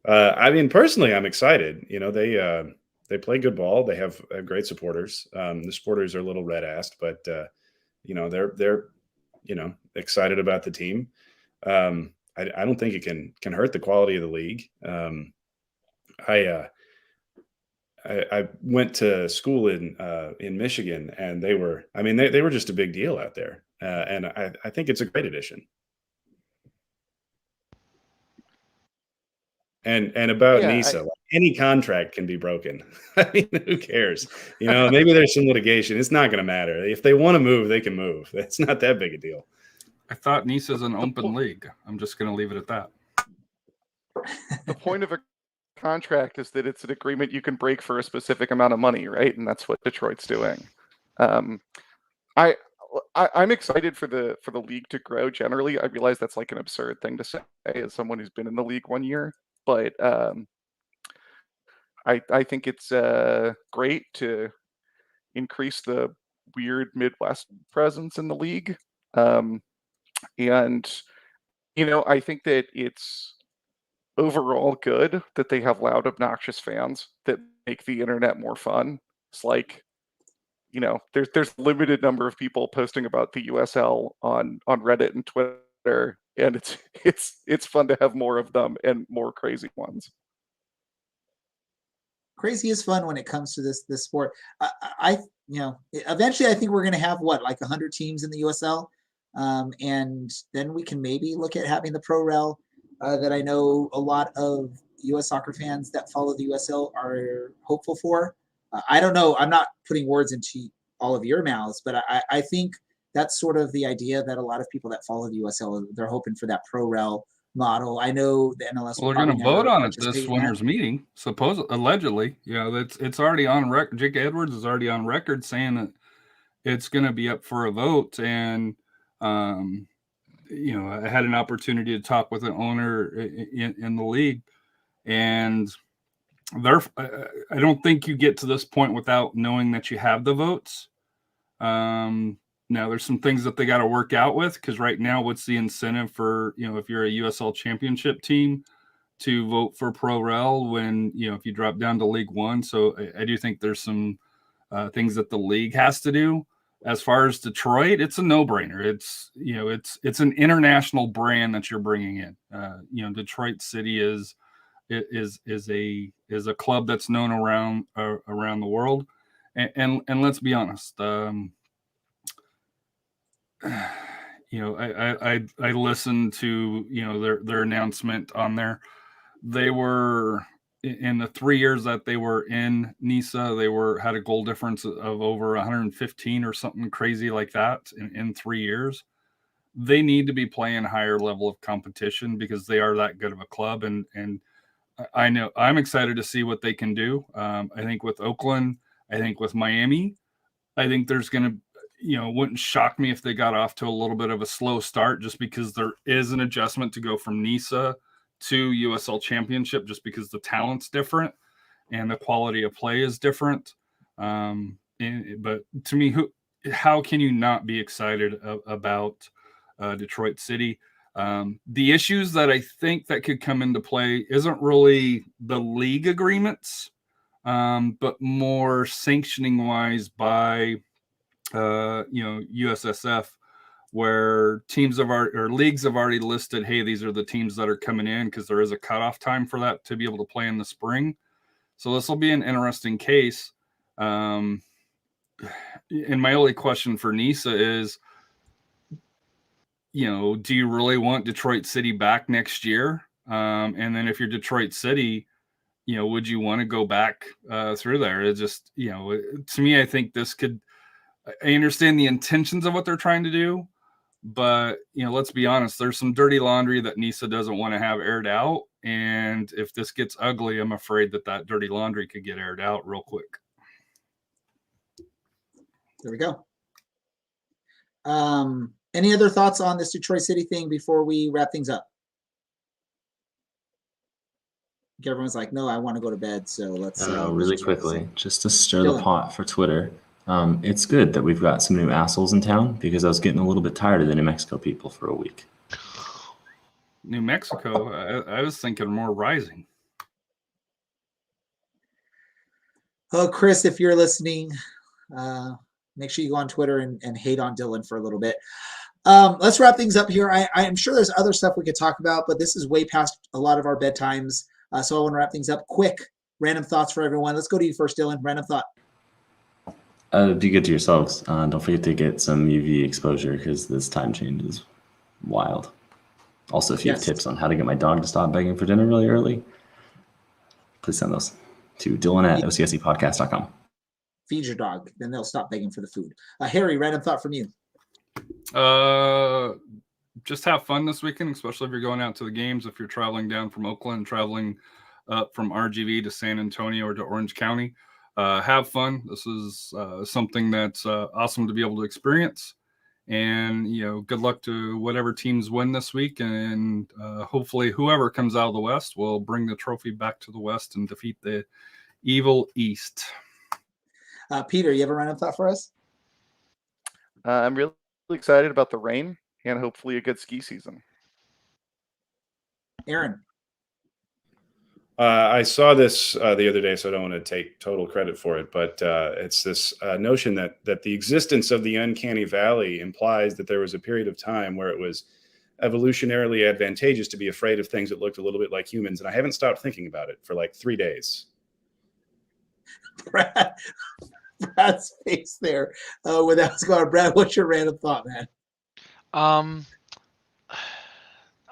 I mean, personally, I'm excited. You know, they play good ball. They have great supporters. The supporters are a little red-assed, but you know, they're you know, excited about the team. I don't think it can hurt the quality of the league. I went to school in Michigan, and they were just a big deal out there, and I think it's a great addition. And about Yeah, NISA, like, any contract can be broken. I mean, who cares? You know, maybe there's some litigation. It's not going to matter. If they want to move, they can move. It's not that big a deal. I thought NISA's an open league. I'm just going to leave it at that. The point of a contract is that it's an agreement you can break for a specific amount of money, right? And that's what Detroit's doing. I'm excited for the league to grow generally. I realize that's like an absurd thing to say as someone who's been in the league 1 year, but I think it's great to increase the weird Midwest presence in the league. And you know, I think that it's overall good that they have loud, obnoxious fans that make the internet more fun. It's like, you know, there's a limited number of people posting about the USL on Reddit and Twitter, and it's fun to have more of them and more crazy ones. Crazy is fun when it comes to this sport. I you know, eventually I think we're going to have like 100 teams in the USL, and then we can maybe look at having the Pro Rel. That I know a lot of U.S. soccer fans that follow the USL are hopeful for. I don't know. I'm not putting words into all of your mouths, but I think that's sort of the idea that a lot of people that follow the USL, they're hoping for that Pro Rel model. I know the MLS. Well, they're going to vote on it this winter's meeting, allegedly. Yeah, it's already on record. Jake Edwards is already on record saying that it's going to be up for a vote, and you know, I had an opportunity to talk with an owner in the league, and I don't think you get to this point without knowing that you have the votes. Now there's some things that they got to work out with, because right now, what's the incentive for, you know, if you're a USL championship team to vote for Pro Rel when, you know, if you drop down to League One? So I do think there's some things that the league has to do. As far as Detroit, it's a no-brainer. It's, you know, it's an international brand that you're bringing in. You know, Detroit City is a club that's known around the world, and let's be honest. You know, I listened to, you know, their announcement on there. They were, in the 3 years that they were in NISA, they had a goal difference of over 115 or something crazy like that in 3 years. They need to be playing higher level of competition because they are that good of a club. And I know I'm excited to see what they can do. I think with Oakland, I think with Miami, I think there's going to, you know, wouldn't shock me if they got off to a little bit of a slow start, just because there is an adjustment to go from NISA to USL Championship, just because the talent's different and the quality of play is different. But to me, how can you not be excited about Detroit City? The issues that I think that could come into play isn't really the league agreements, but more sanctioning wise by, you know, USSF, where leagues have already listed, hey, these are the teams that are coming in, because there is a cutoff time for that to be able to play in the spring. So this will be an interesting case. And my only question for NISA is, you know, do you really want Detroit City back next year? And then if you're Detroit City, you know, would you want to go back through there? It just, you know, to me, I think this could, I understand the intentions of what they're trying to do, but, you know, let's be honest, there's some dirty laundry that NISA doesn't want to have aired out. And if this gets ugly, I'm afraid that dirty laundry could get aired out real quick. There we go. Any other thoughts on this Detroit City thing before we wrap things up? everyone's like, no, I want to go to bed. So let's really let's try this. quickly, just to stir the Dylan. pot for Twitter. It's good that we've got some new assholes in town because I was getting a little bit tired of the New Mexico people for a week. New Mexico, I was thinking more Rising. Oh, Chris, if you're listening, make sure you go on Twitter and hate on Dylan for a little bit. Let's wrap things up here. I am sure there's other stuff we could talk about, but this is way past a lot of our bedtimes. So I want to wrap things up quick. Random thoughts for everyone. Let's go to you first, Dylan. Random thought. Be good to yourselves. Don't forget to get some UV exposure because this time change is wild. Also, if you have tips on how to get my dog to stop begging for dinner really early, please send those to Dylan@OCSEpodcast.com. Feed your dog, then they'll stop begging for the food. Harry, random thought from you. Just have fun this weekend, especially if you're going out to the games. If you're traveling down from Oakland, traveling up from RGV to San Antonio or to Orange County, have fun. This is something that's awesome to be able to experience. And, good luck to whatever teams win this week. And hopefully whoever comes out of the West will bring the trophy back to the West and defeat the evil East. Peter, you have a random thought for us? I'm really excited about the rain and hopefully a good ski season. Aaron. I saw this the other day, so I don't want to take total credit for it, but it's this notion that the existence of the uncanny valley implies that there was a period of time where it was evolutionarily advantageous to be afraid of things that looked a little bit like humans, and I haven't stopped thinking about it for like 3 days. Brad's face there. When that was going on, Brad, what's your random thought, man?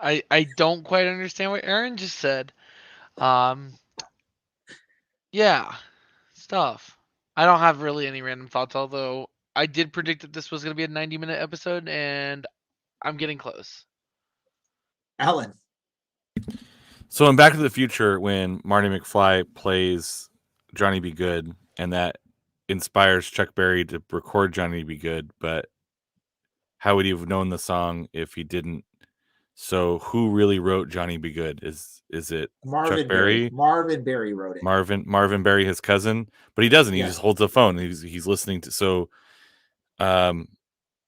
I don't quite understand what Aaron just said. Yeah, stuff. I don't have really any random thoughts, although I did predict that this was going to be a 90-minute episode, and I'm getting close. Alan. So in Back to the Future, when Marty McFly plays Johnny Be Good, and that inspires Chuck Berry to record Johnny Be Good, but how would he have known the song if he didn't? So who really wrote Johnny Be Good? Is it Marvin Chuck Berry? Marvin Berry wrote it. Marvin Berry, his cousin, but he doesn't. He Yeah. just holds the phone. He's listening to. So,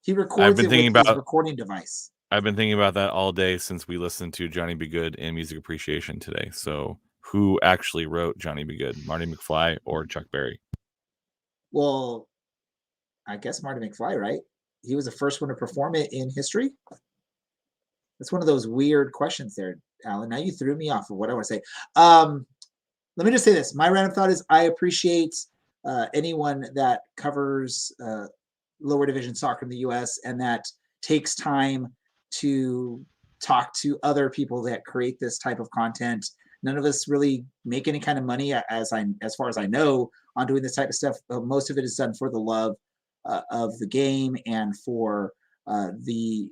he records it with his recording device. I've been thinking about that all day since we listened to Johnny Be Good in Music Appreciation today. So, who actually wrote Johnny Be Good? Marty McFly or Chuck Berry? Well, I guess Marty McFly, right? He was the first one to perform it in history. That's one of those weird questions there, Alan. Now you threw me off of what I want to say. Let me just say this. My random thought is I appreciate anyone that covers lower division soccer in the U.S. and that takes time to talk to other people that create this type of content. None of us really make any kind of money, as far as I know, on doing this type of stuff. Most of it is done for the love of the game and for the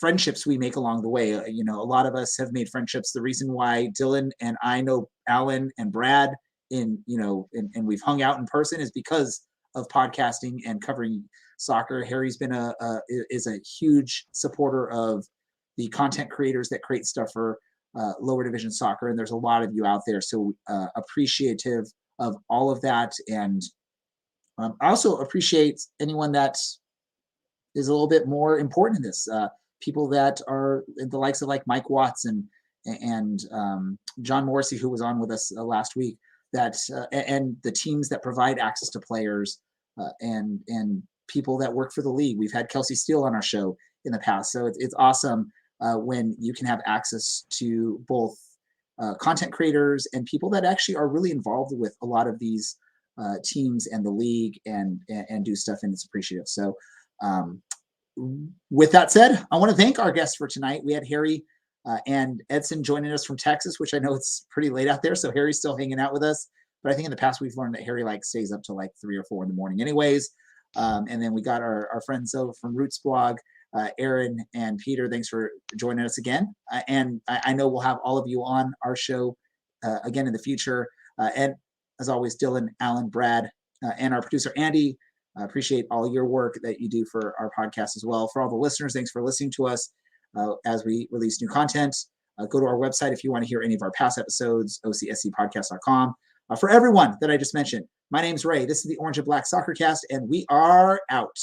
friendships we make along the way. A lot of us have made friendships. The reason why Dylan and I know Alan and Brad and we've hung out in person is because of podcasting and covering soccer. Harry's been is a huge supporter of the content creators that create stuff for lower division soccer, and there's a lot of you out there. So appreciative of all of that, and I also appreciate anyone that is a little bit more important in this. People that are the likes of like Mike Watts and John Morrissey, who was on with us last week, and the teams that provide access to players and people that work for the league. We've had Kelsey Steele on our show in the past, so it's awesome when you can have access to both content creators and people that actually are really involved with a lot of these teams and the league and do stuff, and it's appreciative. So with that said, I want to thank our guests for tonight. We had Harry and Edson joining us from Texas, which I know it's pretty late out there, so Harry's still hanging out with us. But I think in the past we've learned that Harry stays up till 3 or 4 in the morning anyways. And then we got our friends over from Roots Blog, Aaron and Peter. Thanks for joining us again. And I know we'll have all of you on our show again in the future. And as always, Dylan, Alan, Brad, and our producer, Andy. I appreciate all your work that you do for our podcast as well. For all the listeners, thanks for listening to us as we release new content. Go to our website if you want to hear any of our past episodes, ocscpodcast.com. For everyone that I just mentioned, my name's Ray. This is the Orange and Black Soccer Cast, and we are out.